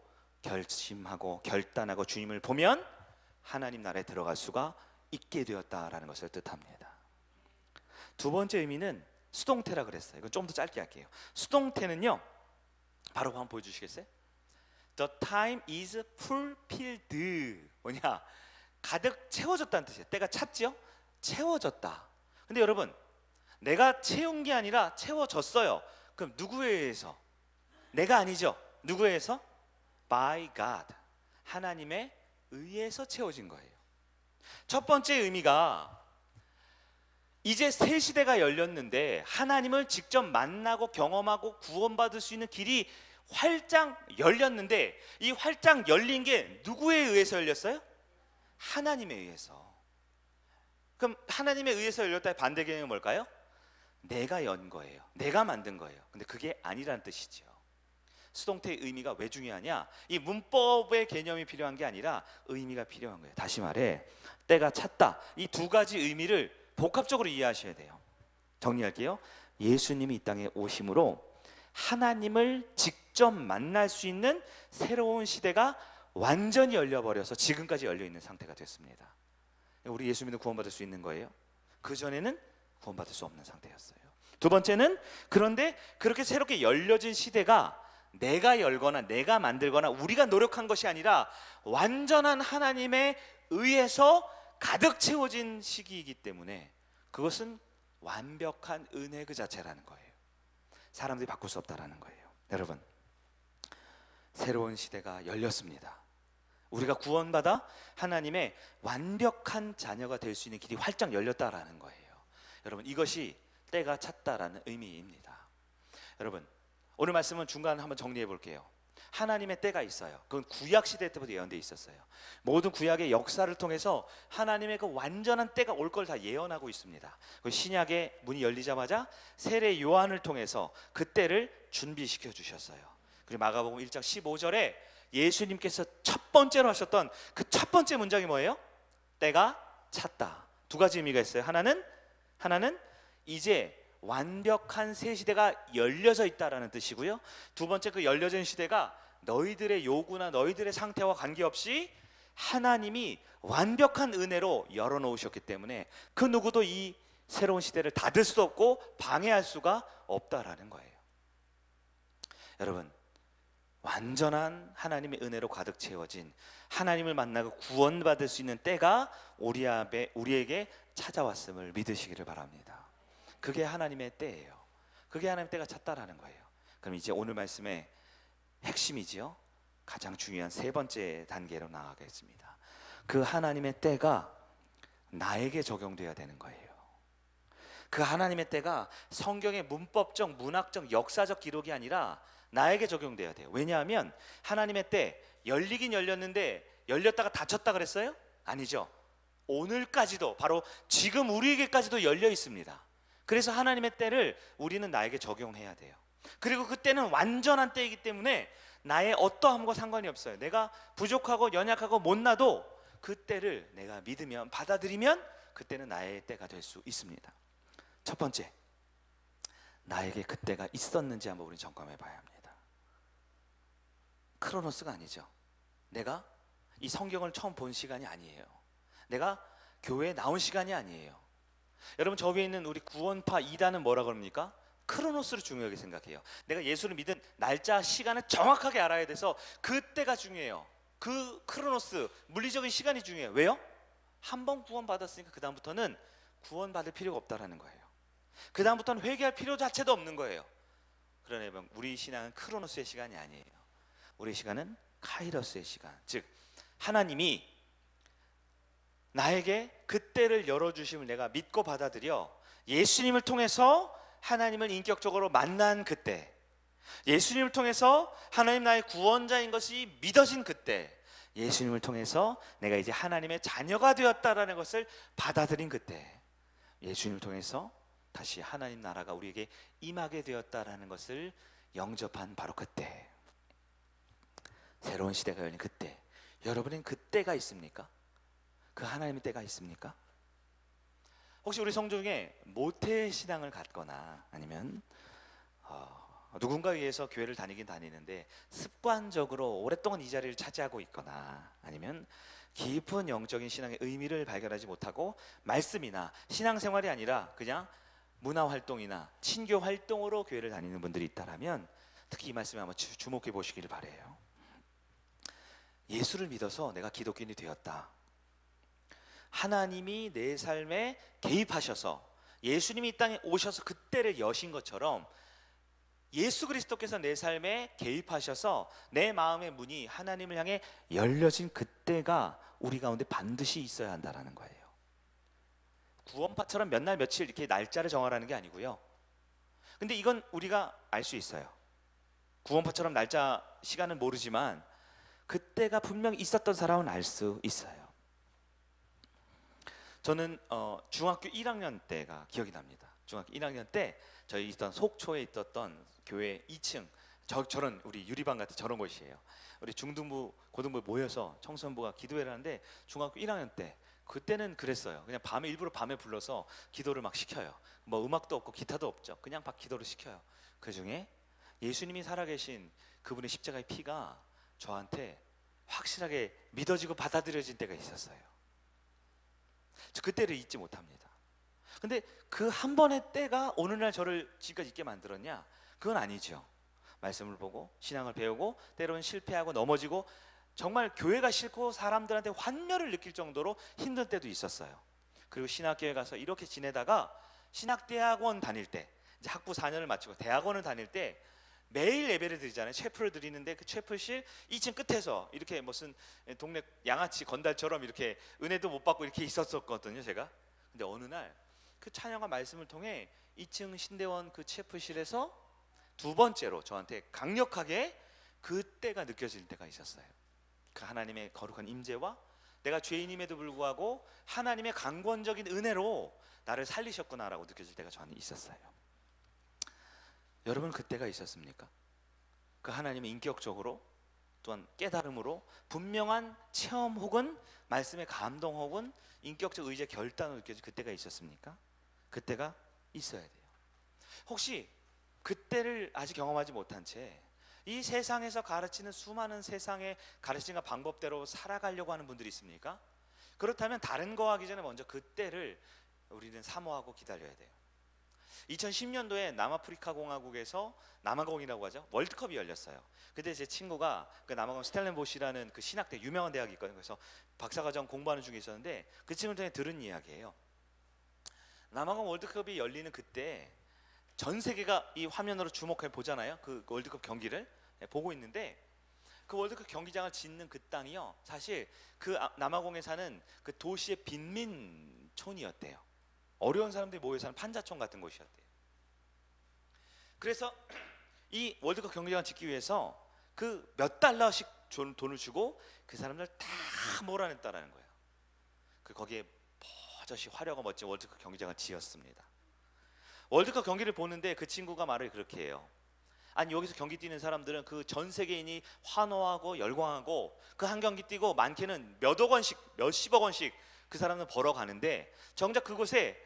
결심하고 결단하고 주님을 보면 하나님 나라에 들어갈 수가 있게 되었다라는 것을 뜻합니다. 두 번째 의미는 수동태라 그랬어요. 이건 좀 더 짧게 할게요. 수동태는요, 바로 한번 보여주시겠어요? The time is fulfilled. 뭐냐? 가득 채워졌다는 뜻이에요. 때가 찼죠? 채워졌다. 근데 여러분, 내가 채운 게 아니라 채워졌어요. 그럼 누구에 의해서? 내가 아니죠. 누구에 의해서? By God. 하나님에 의해서 채워진 거예요. 첫 번째 의미가 이제 새 시대가 열렸는데 하나님을 직접 만나고 경험하고 구원받을 수 있는 길이 활짝 열렸는데, 이 활짝 열린 게 누구에 의해서 열렸어요? 하나님에 의해서. 그럼 하나님에 의해서 열렸다의 반대 개념은 뭘까요? 내가 연 거예요. 내가 만든 거예요. 근데 그게 아니라는 뜻이죠. 수동태의 의미가 왜 중요하냐? 이 문법의 개념이 필요한 게 아니라 의미가 필요한 거예요. 다시 말해, 때가 찼다. 이 두 가지 의미를 복합적으로 이해하셔야 돼요. 정리할게요. 예수님이 이 땅에 오심으로 하나님을 직접 만날 수 있는 새로운 시대가 완전히 열려버려서 지금까지 열려있는 상태가 됐습니다. 우리 예수 믿는 구원받을 수 있는 거예요. 그전에는 구원받을 수 없는 상태였어요. 두 번째는, 그런데 그렇게 새롭게 열려진 시대가 내가 열거나 내가 만들거나 우리가 노력한 것이 아니라 완전한 하나님에 의해서 가득 채워진 시기이기 때문에 그것은 완벽한 은혜 그 자체라는 거예요. 사람들이 바꿀 수 없다라는 거예요. 여러분, 새로운 시대가 열렸습니다. 우리가 구원받아 하나님의 완벽한 자녀가 될 수 있는 길이 활짝 열렸다라는 거예요. 여러분, 이것이 때가 찼다라는 의미입니다. 여러분, 오늘 말씀은 중간 한번 정리해 볼게요. 하나님의 때가 있어요. 그건 구약 시대 때부터 예언되어 있었어요. 모든 구약의 역사를 통해서 하나님의 그 완전한 때가 올 걸 다 예언하고 있습니다. 그 신약의 문이 열리자마자 세례 요한을 통해서 그 때를 준비시켜 주셨어요. 그리고 마가복음 1장 15절에 예수님께서 첫 번째로 하셨던 그 첫 번째 문장이 뭐예요? 때가 찼다. 두 가지 의미가 있어요. 하나는 이제 완벽한 새 시대가 열려져 있다라는 뜻이고요. 두 번째, 그 열려진 시대가 너희들의 요구나 너희들의 상태와 관계없이 하나님이 완벽한 은혜로 열어놓으셨기 때문에 그 누구도 이 새로운 시대를 닫을 수 없고 방해할 수가 없다라는 거예요. 여러분, 완전한 하나님의 은혜로 가득 채워진 하나님을 만나고 구원받을 수 있는 때가 우리에게 찾아왔음을 믿으시기를 바랍니다. 그게 하나님의 때예요. 그게 하나님의 때가 찼다라는 거예요. 그럼 이제 오늘 말씀의 핵심이지요. 가장 중요한 세 번째 단계로 나아가겠습니다. 그 하나님의 때가 나에게 적용돼야 되는 거예요. 그 하나님의 때가 성경의 문법적, 문학적, 역사적 기록이 아니라 나에게 적용돼야 돼요. 왜냐하면 하나님의 때 열리긴 열렸는데 열렸다가 닫혔다 그랬어요? 아니죠. 오늘까지도, 바로 지금 우리에게까지도 열려 있습니다. 그래서 하나님의 때를 우리는 나에게 적용해야 돼요. 그리고 그 때는 완전한 때이기 때문에 나의 어떠함과 상관이 없어요. 내가 부족하고 연약하고 못나도 그 때를 내가 믿으면, 받아들이면 그 때는 나의 때가 될 수 있습니다. 첫 번째, 나에게 그 때가 있었는지 한번 우리 점검해 봐야 합니다. 크로노스가 아니죠. 내가 이 성경을 처음 본 시간이 아니에요. 내가 교회에 나온 시간이 아니에요. 여러분, 저 위에 있는 우리 구원파 이단은 뭐라 그럽니까? 크로노스를 중요하게 생각해요. 내가 예수를 믿은 날짜, 시간을 정확하게 알아야 돼서 그때가 중요해요. 그 크로노스, 물리적인 시간이 중요해요. 왜요? 한 번 구원받았으니까 그 다음부터는 구원받을 필요가 없다라는 거예요. 그 다음부터는 회개할 필요 자체도 없는 거예요. 그러나 우리 신앙은 크로노스의 시간이 아니에요. 우리 시간은 카이로스의 시간, 즉 하나님이 나에게 그때를 열어주심을 내가 믿고 받아들여 예수님을 통해서 하나님을 인격적으로 만난 그때, 예수님을 통해서 하나님 나의 구원자인 것이 믿어진 그때, 예수님을 통해서 내가 이제 하나님의 자녀가 되었다라는 것을 받아들인 그때, 예수님을 통해서 다시 하나님 나라가 우리에게 임하게 되었다라는 것을 영접한 바로 그때, 새로운 시대가 열린 그때, 여러분은 그때가 있습니까? 그 하나님의 때가 있습니까? 혹시 우리 성도 중에 모태신앙을 갖거나 아니면 누군가 위해서 교회를 다니긴 다니는데 습관적으로 오랫동안 이 자리를 차지하고 있거나 아니면 깊은 영적인 신앙의 의미를 발견하지 못하고 말씀이나 신앙생활이 아니라 그냥 문화활동이나 친교활동으로 교회를 다니는 분들이 있다면 특히 이 말씀에 한번 주목해 보시기를 바라요. 예수를 믿어서 내가 기독교인이 되었다. 하나님이 내 삶에 개입하셔서 예수님이 이 땅에 오셔서 그때를 여신 것처럼 예수 그리스도께서 내 삶에 개입하셔서 내 마음의 문이 하나님을 향해 열려진 그때가 우리 가운데 반드시 있어야 한다는 거예요. 구원파처럼 몇 날 며칠 이렇게 날짜를 정하라는 게 아니고요. 근데 이건 우리가 알 수 있어요. 구원파처럼 날짜, 시간은 모르지만 그때가 분명히 있었던 사람은 알 수 있어요. 저는 중학교 1학년 때가 기억이 납니다. 중학교 1학년 때 저희 있던 속초에 있었던 교회 2층, 저런 우리 유리방 같은 저런 곳이에요. 우리 중등부, 고등부 모여서 청소년부가 기도회를 하는데 중학교 1학년 때, 그때는 그랬어요. 그냥 밤에 일부러 밤에 불러서 기도를 막 시켜요. 뭐 음악도 없고 기타도 없죠. 그냥 막 기도를 시켜요. 그 중에 예수님이 살아계신 그분의 십자가의 피가 저한테 확실하게 믿어지고 받아들여진 때가 있었어요. 저 그때를 잊지 못합니다. 근데 그 한 번의 때가 오늘날 저를 지금까지 있게 만들었냐? 그건 아니죠. 말씀을 보고 신앙을 배우고 때로는 실패하고 넘어지고 정말 교회가 싫고 사람들한테 환멸을 느낄 정도로 힘든 때도 있었어요. 그리고 신학교에 가서 이렇게 지내다가 신학대학원 다닐 때, 이제 학부 4년을 마치고 대학원을 다닐 때 매일 예배를 드리잖아요. 채플을 드리는데 그 채플실 2층 끝에서 이렇게 무슨 동네 양아치 건달처럼 이렇게 은혜도 못 받고 이렇게 있었거든요, 제가. 근데 어느 날 그 찬양과 말씀을 통해 2층 신대원 그 채플실에서 두 번째로 저한테 강력하게 그때가 느껴질 때가 있었어요. 그 하나님의 거룩한 임재와 내가 죄인임에도 불구하고 하나님의 강권적인 은혜로 나를 살리셨구나라고 느껴질 때가 저한테 있었어요. 여러분, 그때가 있었습니까? 그 하나님의 인격적으로 또한 깨달음으로 분명한 체험 혹은 말씀의 감동 혹은 인격적 의지의 결단으로 느껴질 그때가 있었습니까? 그때가 있어야 돼요. 혹시 그때를 아직 경험하지 못한 채 이 세상에서 가르치는 수많은 세상의 가르침과 방법대로 살아가려고 하는 분들이 있습니까? 그렇다면 다른 거 하기 전에 먼저 그때를 우리는 사모하고 기다려야 돼요. 2010년도에 남아프리카 공화국에서 남아공이라고 하죠. 월드컵이 열렸어요. 그때 제 친구가 그 남아공 스텔렌보시라는 그 신학대 유명한 대학이 있거든요. 그래서 박사과정 공부하는 중에 있었는데 그 친구 때문에 들은 이야기예요. 남아공 월드컵이 열리는 그때 전 세계가 이 화면으로 주목해 보잖아요. 그 월드컵 경기를 보고 있는데 그 월드컵 경기장을 짓는 그 땅이요, 사실 그 남아공에 사는 그 도시의 빈민촌이었대요. 어려운 사람들이 모여 사는 판자촌 같은 곳이었대요. 그래서 이 월드컵 경기장을 짓기 위해서 그 몇 달러씩 돈을 주고 그 사람들 다 몰아냈다라는 거예요. 그 거기에 버젓이 화려하고 멋진 월드컵 경기장을 지었습니다. 월드컵 경기를 보는데 그 친구가 말을 그렇게 해요. 아니, 여기서 경기 뛰는 사람들은 그 전 세계인이 환호하고 열광하고 그 한 경기 뛰고 많게는 몇억 원씩, 몇십억 원씩 그 사람은 벌어가는데 정작 그곳에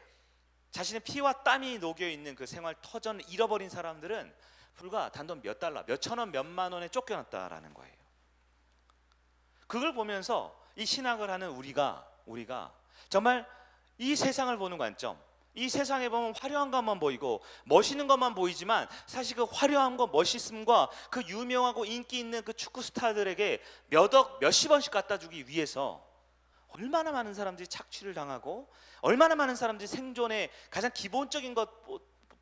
자신의 피와 땀이 녹여있는 그 생활 터전을 잃어버린 사람들은 불과 단돈 몇 달러, 몇 천 원, 몇만 원에 쫓겨났다라는 거예요. 그걸 보면서 이 신학을 하는 우리가 정말 이 세상을 보는 관점, 이 세상에 보면 화려한 것만 보이고 멋있는 것만 보이지만 사실 그 화려함과 멋있음과 그 유명하고 인기 있는 그 축구 스타들에게 몇억, 몇십 원씩 갖다 주기 위해서 얼마나 많은 사람들이 착취를 당하고 얼마나 많은 사람들이 생존의 가장 기본적인 것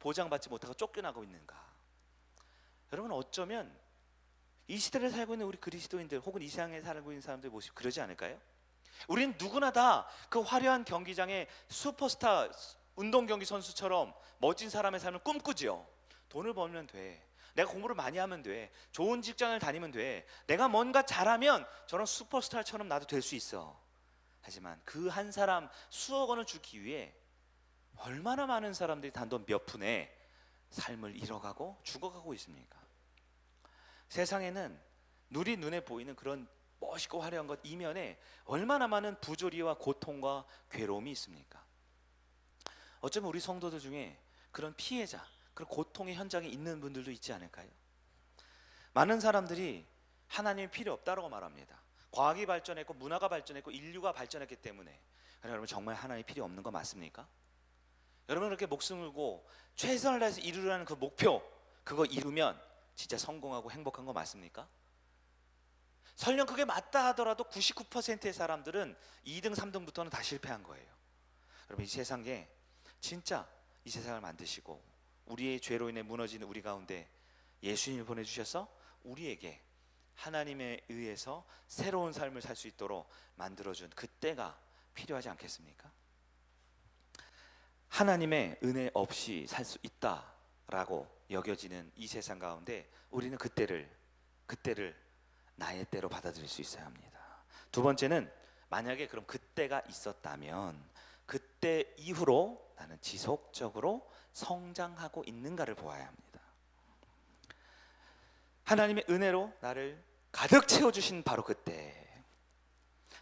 보장받지 못하고 쫓겨나고 있는가. 여러분, 어쩌면 이 시대를 살고 있는 우리 그리스도인들 혹은 이 세상에 살고 있는 사람들의 모습이 그러지 않을까요? 우리는 누구나 다 그 화려한 경기장의 슈퍼스타 운동 경기 선수처럼 멋진 사람의 삶을 꿈꾸죠. 돈을 벌면 돼, 내가 공부를 많이 하면 돼, 좋은 직장을 다니면 돼, 내가 뭔가 잘하면 저런 슈퍼스타처럼 나도 될 수 있어. 하지만 그 한 사람 수억 원을 주기 위해 얼마나 많은 사람들이 단돈 몇 푼에 삶을 잃어가고 죽어가고 있습니까? 세상에는 누리 눈에 보이는 그런 멋있고 화려한 것 이면에 얼마나 많은 부조리와 고통과 괴로움이 있습니까? 어쩌면 우리 성도들 중에 그런 피해자, 그런 고통의 현장에 있는 분들도 있지 않을까요? 많은 사람들이 하나님이 필요 없다고 말합니다. 과학이 발전했고 문화가 발전했고 인류가 발전했기 때문에. 여러분, 정말 하나님이 필요 없는 거 맞습니까? 여러분, 그렇게 목숨을 걸고 최선을 다해서 이루려는 그 목표, 그거 이루면 진짜 성공하고 행복한 거 맞습니까? 설령 그게 맞다 하더라도 99%의 사람들은 2등, 3등부터는 다 실패한 거예요. 여러분, 이 세상에 진짜 이 세상을 만드시고 우리의 죄로 인해 무너지는 우리 가운데 예수님을 보내주셔서 우리에게 하나님에 의해서 새로운 삶을 살 수 있도록 만들어준 그때가 필요하지 않겠습니까? 하나님의 은혜 없이 살 수 있다라고 여겨지는 이 세상 가운데 우리는 그때를 나의 때로 받아들일 수 있어야 합니다. 두 번째는, 만약에 그럼 그때가 있었다면 그때 이후로 나는 지속적으로 성장하고 있는가를 보아야 합니다. 하나님의 은혜로 나를 가득 채워주신 바로 그때,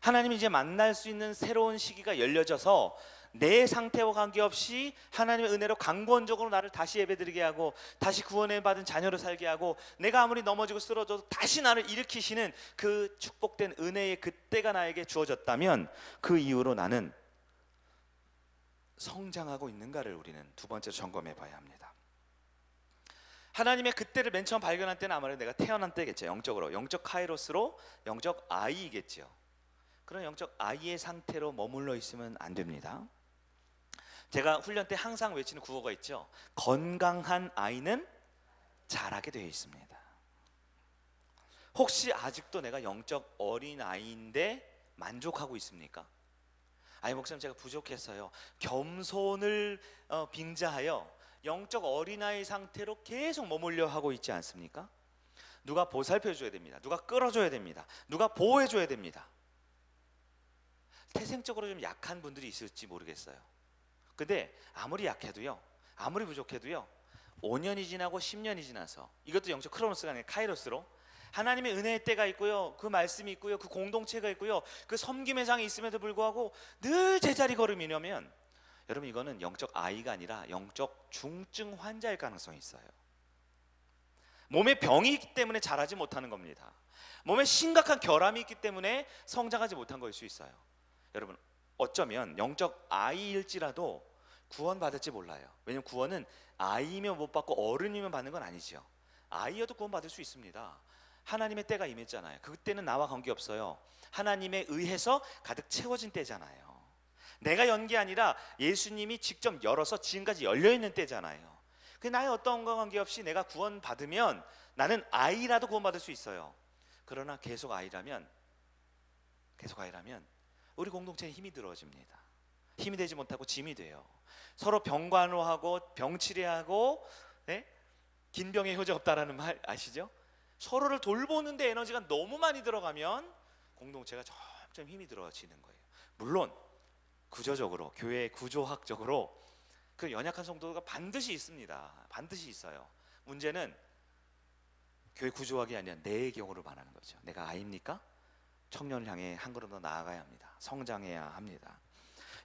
하나님이 이제 만날 수 있는 새로운 시기가 열려져서 내 상태와 관계없이 하나님의 은혜로 강권적으로 나를 다시 예배드리게 하고 다시 구원을 받은 자녀로 살게 하고 내가 아무리 넘어지고 쓰러져도 다시 나를 일으키시는 그 축복된 은혜의 그때가 나에게 주어졌다면 그 이후로 나는 성장하고 있는가를 우리는 두 번째로 점검해 봐야 합니다. 하나님의 그때를 맨 처음 발견할 때는 아무래도 내가 태어난 때겠죠. 영적으로, 영적 카이로스로, 영적 아이겠죠. 그런 영적 아이의 상태로 머물러 있으면 안 됩니다. 제가 훈련 때 항상 외치는 구호가 있죠. 건강한 아이는 자라게 되어 있습니다. 혹시 아직도 내가 영적 어린 아이인데 만족하고 있습니까? 아니, 목사님, 제가 부족했어요. 겸손을 빙자하여 영적 어린아이 상태로 계속 머물려 하고 있지 않습니까? 누가 보살펴줘야 됩니다. 누가 끌어줘야 됩니다. 누가 보호해줘야 됩니다. 태생적으로 좀 약한 분들이 있을지 모르겠어요. 근데 아무리 약해도요, 아무리 부족해도요, 5년이 지나고 10년이 지나서, 이것도 영적 크로노스가 아니라 카이로스로 하나님의 은혜의 때가 있고요, 그 말씀이 있고요, 그 공동체가 있고요, 그 섬김의 장이 있음에도 불구하고 늘 제자리 걸음이려면 여러분, 이거는 영적 아이가 아니라 영적 중증 환자일 가능성이 있어요. 몸에 병이 있기 때문에 자라지 못하는 겁니다. 몸에 심각한 결함이 있기 때문에 성장하지 못한 것일 수 있어요. 여러분, 어쩌면 영적 아이일지라도 구원받을지 몰라요. 왜냐하면 구원은 아이면 못 받고 어른이면 받는 건 아니죠. 아이여도 구원받을 수 있습니다. 하나님의 때가 임했잖아요. 그때는 나와 관계없어요. 하나님에 의해서 가득 채워진 때잖아요. 내가 연 게 아니라 예수님이 직접 열어서 지금까지 열려있는 때잖아요. 그 나의 어떤 것과 관계없이 내가 구원받으면 나는 아이라도 구원받을 수 있어요. 그러나 계속 아이라면 우리 공동체에 힘이 들어집니다. 힘이 되지 못하고 짐이 돼요. 서로 병간호하고 병치레하고, 네? 긴 병에 효자 없다라는 말 아시죠? 서로를 돌보는데 에너지가 너무 많이 들어가면 공동체가 점점 힘이 들어지는 거예요. 물론 구조적으로, 교회 구조학적으로 그 연약한 성도가 반드시 있습니다. 반드시 있어요. 문제는 교회 구조학이 아니라 내 경우를 말하는 거죠. 내가 아이입니까? 청년을 향해 한 걸음 더 나아가야 합니다. 성장해야 합니다.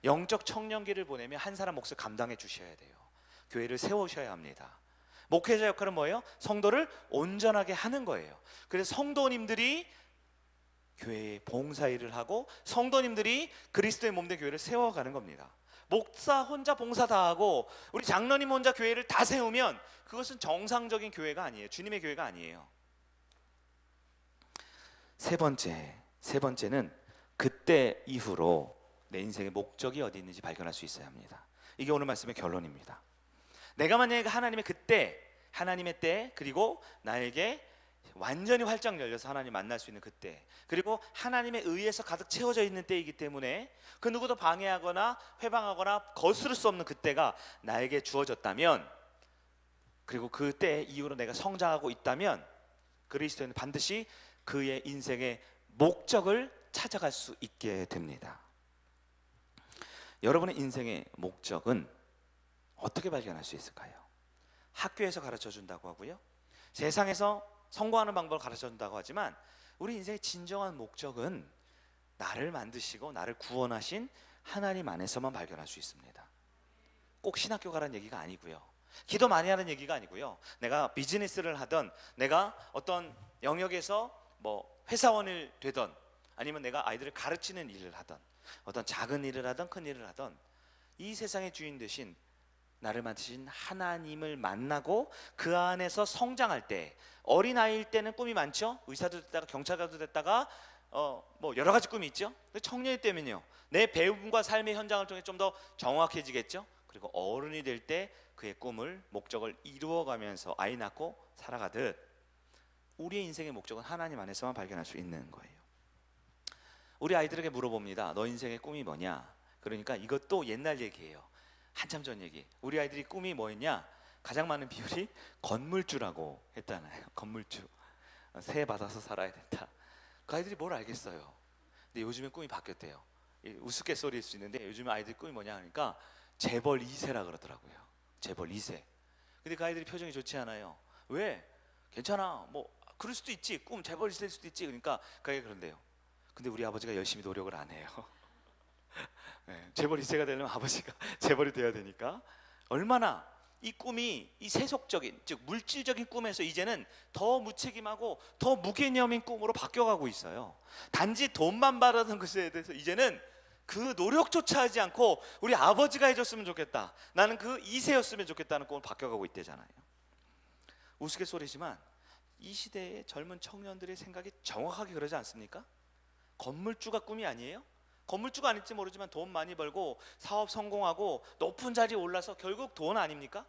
영적 청년기를 보내면 한 사람 몫을 감당해 주셔야 돼요. 교회를 세우셔야 합니다. 목회자 역할은 뭐예요? 성도를 온전하게 하는 거예요. 그래서 성도님들이 교회에 봉사일을 하고 성도님들이 그리스도의 몸된 교회를 세워가는 겁니다. 목사 혼자 봉사 다 하고 우리 장로님 혼자 교회를 다 세우면 그것은 정상적인 교회가 아니에요. 주님의 교회가 아니에요. 세 번째는 그때 이후로 내 인생의 목적이 어디 있는지 발견할 수 있어야 합니다. 이게 오늘 말씀의 결론입니다. 내가 만약에 하나님의 때, 그리고 나에게 완전히 활짝 열려서 하나님 만날 수 있는 그때, 그리고 하나님에 의해서 가득 채워져 있는 때이기 때문에 그 누구도 방해하거나 회방하거나 거스를 수 없는 그때가 나에게 주어졌다면, 그리고 그때 이후로 내가 성장하고 있다면 그리스도인은 반드시 그의 인생의 목적을 찾아갈 수 있게 됩니다. 여러분의 인생의 목적은 어떻게 발견할 수 있을까요? 학교에서 가르쳐 준다고 하고요, 세상에서 성공하는 방법을 가르쳐 준다고 하지만 우리 인생의 진정한 목적은 나를 만드시고 나를 구원하신 하나님 안에서만 발견할 수 있습니다. 꼭 신학교 가라는 얘기가 아니고요, 기도 많이 하는 얘기가 아니고요, 내가 비즈니스를 하던, 내가 어떤 영역에서 뭐 회사원을 되던, 아니면 내가 아이들을 가르치는 일을 하던, 어떤 작은 일을 하던 큰 일을 하던, 이 세상의 주인 되신 나를 만드신 하나님을 만나고 그 안에서 성장할 때, 어린아이일 때는 꿈이 많죠. 의사도 됐다가 경찰관도 됐다가 뭐 여러 가지 꿈이 있죠. 청년이 되면요, 내 배움과 삶의 현장을 통해 좀 더 정확해지겠죠. 그리고 어른이 될 때 그의 꿈을, 목적을 이루어가면서 아이 낳고 살아가듯 우리의 인생의 목적은 하나님 안에서만 발견할 수 있는 거예요. 우리 아이들에게 물어봅니다. 너 인생의 꿈이 뭐냐? 그러니까 이것도 옛날 얘기예요. 한참 전 얘기. 우리 아이들이 꿈이 뭐였냐? 가장 많은 비율이 건물주라고 했잖아요. 건물주. 새 받아서 살아야 된다. 그 아이들이 뭘 알겠어요. 근데 요즘에 꿈이 바뀌었대요. 우스갯소리일 수 있는데 요즘 아이들 꿈이 뭐냐 하니까 재벌 2세라 그러더라고요. 재벌 2세. 근데 그 아이들이 표정이 좋지 않아요. 왜? 괜찮아. 뭐 그럴 수도 있지. 꿈 재벌 2세일 수도 있지. 그러니까 그 아이가 그런데요. 근데 우리 아버지가 열심히 노력을 안 해요. 네, 재벌 2세가 되려면 아버지가 재벌이 돼야 되니까. 얼마나 이 꿈이, 이 세속적인, 즉 물질적인 꿈에서 이제는 더 무책임하고 더 무개념인 꿈으로 바뀌어가고 있어요. 단지 돈만 바라는 것에 대해서 이제는 그 노력조차 하지 않고 우리 아버지가 해줬으면 좋겠다, 나는 그 2세였으면 좋겠다는 꿈으로 바뀌어가고 있대잖아요. 우스갯소리지만 이 시대의 젊은 청년들의 생각이 정확하게 그러지 않습니까? 건물주가 꿈이 아니에요? 건물주가 아닐지 모르지만 돈 많이 벌고 사업 성공하고 높은 자리에 올라서 결국 돈 아닙니까?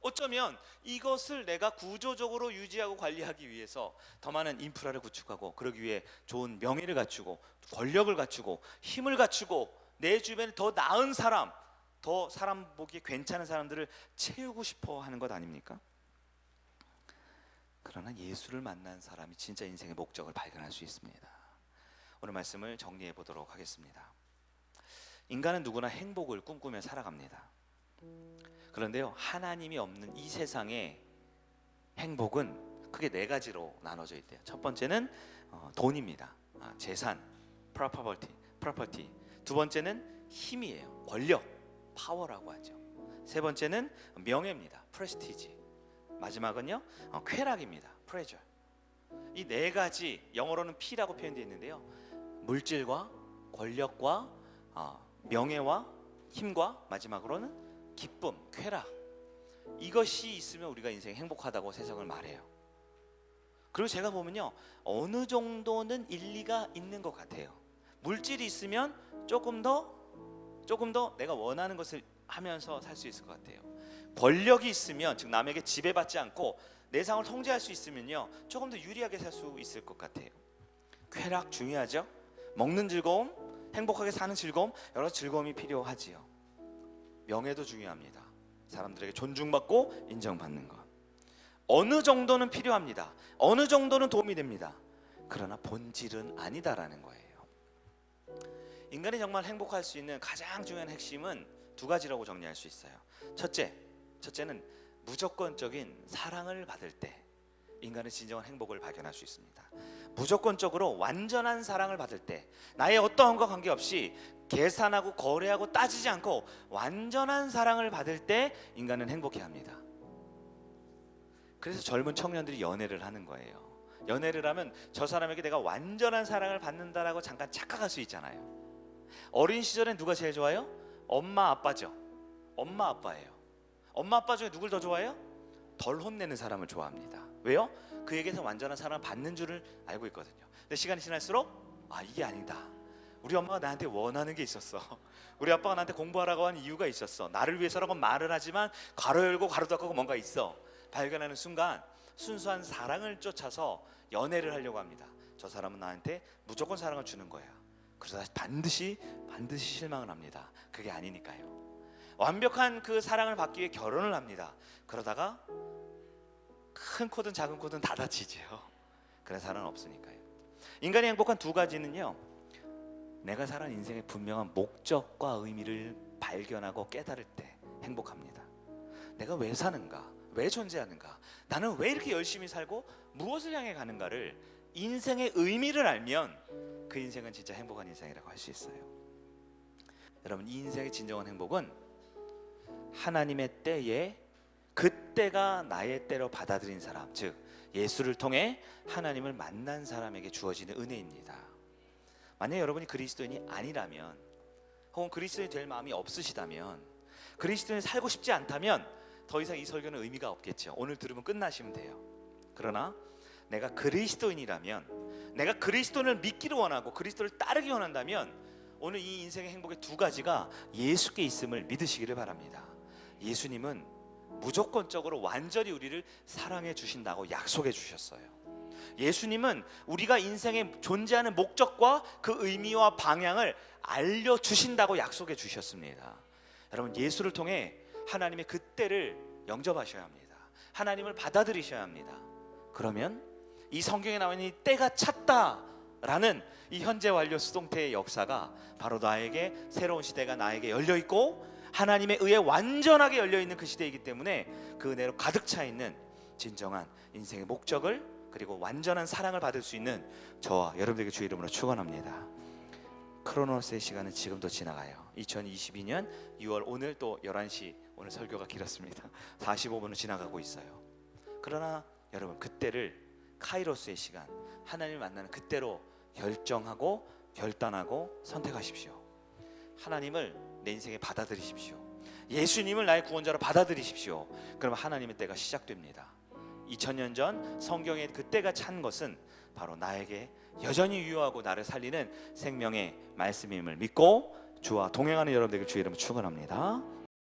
어쩌면 이것을 내가 구조적으로 유지하고 관리하기 위해서 더 많은 인프라를 구축하고, 그러기 위해 좋은 명예를 갖추고 권력을 갖추고 힘을 갖추고 내 주변에 더 나은 사람, 더 사람 보기에 괜찮은 사람들을 채우고 싶어 하는 것 아닙니까? 그러나 예수를 만난 사람이 진짜 인생의 목적을 발견할 수 있습니다. 오늘 말씀을 정리해 보도록 하겠습니다. 인간은 누구나 행복을 꿈꾸며 살아갑니다. 그런데요, 하나님이 없는 이 세상의 행복은 크게 네 가지로 나눠져 있대요. 첫 번째는 돈입니다. 재산, property. 두 번째는 힘이에요. 권력, 파워라고 하죠. 세 번째는 명예입니다. prestige, 마지막은요, 쾌락입니다. pleasure. 이 네 가지, 영어로는 P라고 표현되어 있는데요, 물질과 권력과 명예와 힘과 마지막으로는 기쁨, 쾌락, 이것이 있으면 우리가 인생이 행복하다고 세상을 말해요. 그리고 제가 보면요, 어느 정도는 일리가 있는 것 같아요. 물질이 있으면 조금 더 내가 원하는 것을 하면서 살 수 있을 것 같아요. 권력이 있으면, 즉 남에게 지배받지 않고 내 상을 통제할 수 있으면요, 조금 더 유리하게 살 수 있을 것 같아요. 쾌락 중요하죠. 먹는 즐거움, 행복하게 사는 즐거움, 여러 즐거움이 필요하지요. 명예도 중요합니다. 사람들에게 존중받고 인정받는 것, 어느 정도는 필요합니다. 어느 정도는 도움이 됩니다. 그러나 본질은 아니다라는 거예요. 인간이 정말 행복할 수 있는 가장 중요한 핵심은 두 가지라고 정리할 수 있어요. 첫째는 무조건적인 사랑을 받을 때 인간은 진정한 행복을 발견할 수 있습니다. 무조건적으로 완전한 사랑을 받을 때, 나의 어떠함과 관계없이 계산하고 거래하고 따지지 않고 완전한 사랑을 받을 때 인간은 행복해합니다. 그래서 젊은 청년들이 연애를 하는 거예요. 연애를 하면 저 사람에게 내가 완전한 사랑을 받는다라고 잠깐 착각할 수 있잖아요. 어린 시절엔 누가 제일 좋아요? 엄마 아빠죠. 엄마 아빠예요. 엄마 아빠 중에 누굴 더 좋아해요? 덜 혼내는 사람을 좋아합니다. 왜요? 그에게서 완전한 사랑을 받는 줄을 알고 있거든요. 근데 시간이 지날수록 이게 아니다. 우리 엄마가 나한테 원하는 게 있었어. 우리 아빠가 나한테 공부하라고 한 이유가 있었어. 나를 위해서라고 말을 하지만 가로 열고 가로 닫고 뭔가 있어. 발견하는 순간 순수한 사랑을 쫓아서 연애를 하려고 합니다. 저 사람은 나한테 무조건 사랑을 주는 거야. 그러다 반드시 실망을 합니다. 그게 아니니까요. 완벽한 그 사랑을 받기 위해 결혼을 합니다. 그러다가 큰 코든 작은 코든 다 다치죠. 그런 사랑은 없으니까요. 인간이 행복한 두 가지는요, 내가 살아온 인생의 분명한 목적과 의미를 발견하고 깨달을 때 행복합니다. 내가 왜 사는가? 왜 존재하는가? 나는 왜 이렇게 열심히 살고 무엇을 향해 가는가를, 인생의 의미를 알면 그 인생은 진짜 행복한 인생이라고 할 수 있어요. 여러분, 이 인생의 진정한 행복은 하나님의 때에 그때가 나의 때로 받아들인 사람, 즉 예수를 통해 하나님을 만난 사람에게 주어지는 은혜입니다. 만약 여러분이 그리스도인이 아니라면, 혹은 그리스도인이 될 마음이 없으시다면, 그리스도인이 살고 싶지 않다면 더 이상 이 설교는 의미가 없겠죠. 오늘 들으면 끝나시면 돼요. 그러나 내가 그리스도인이라면, 내가 그리스도를 믿기를 원하고 그리스도를 따르기 원한다면 오늘 이 인생의 행복의 두 가지가 예수께 있음을 믿으시기를 바랍니다. 예수님은 무조건적으로 완전히 우리를 사랑해 주신다고 약속해 주셨어요. 예수님은 우리가 인생에 존재하는 목적과 그 의미와 방향을 알려주신다고 약속해 주셨습니다. 여러분, 예수를 통해 하나님의 그 때를 영접하셔야 합니다. 하나님을 받아들이셔야 합니다. 그러면 이 성경에 나와 있는 이 때가 찼다라는 이 현재 완료 수동태의 역사가 바로 나에게 새로운 시대가 나에게 열려있고 하나님의 의에 완전하게 열려있는 그 시대이기 때문에 그 은혜로 가득 차 있는 진정한 인생의 목적을, 그리고 완전한 사랑을 받을 수 있는 저와 여러분들에게 주의 이름으로 축원합니다. 크로노스의 시간은 지금도 지나가요. 2022년 6월 오늘 또 11시, 오늘 설교가 길었습니다. 45분을 지나가고 있어요. 그러나 여러분, 그때를 카이로스의 시간, 하나님을 만나는 그때로 결정하고 결단하고 선택하십시오. 하나님을 내 인생에 받아들이십시오. 예수님을 나의 구원자로 받아들이십시오. 그러면 하나님의 때가 시작됩니다. 2000년 전 성경에 그때가 찬 것은 바로 나에게 여전히 유효하고 나를 살리는 생명의 말씀임을 믿고 주와 동행하는 여러분들에게 주의 이름으로 축원합니다.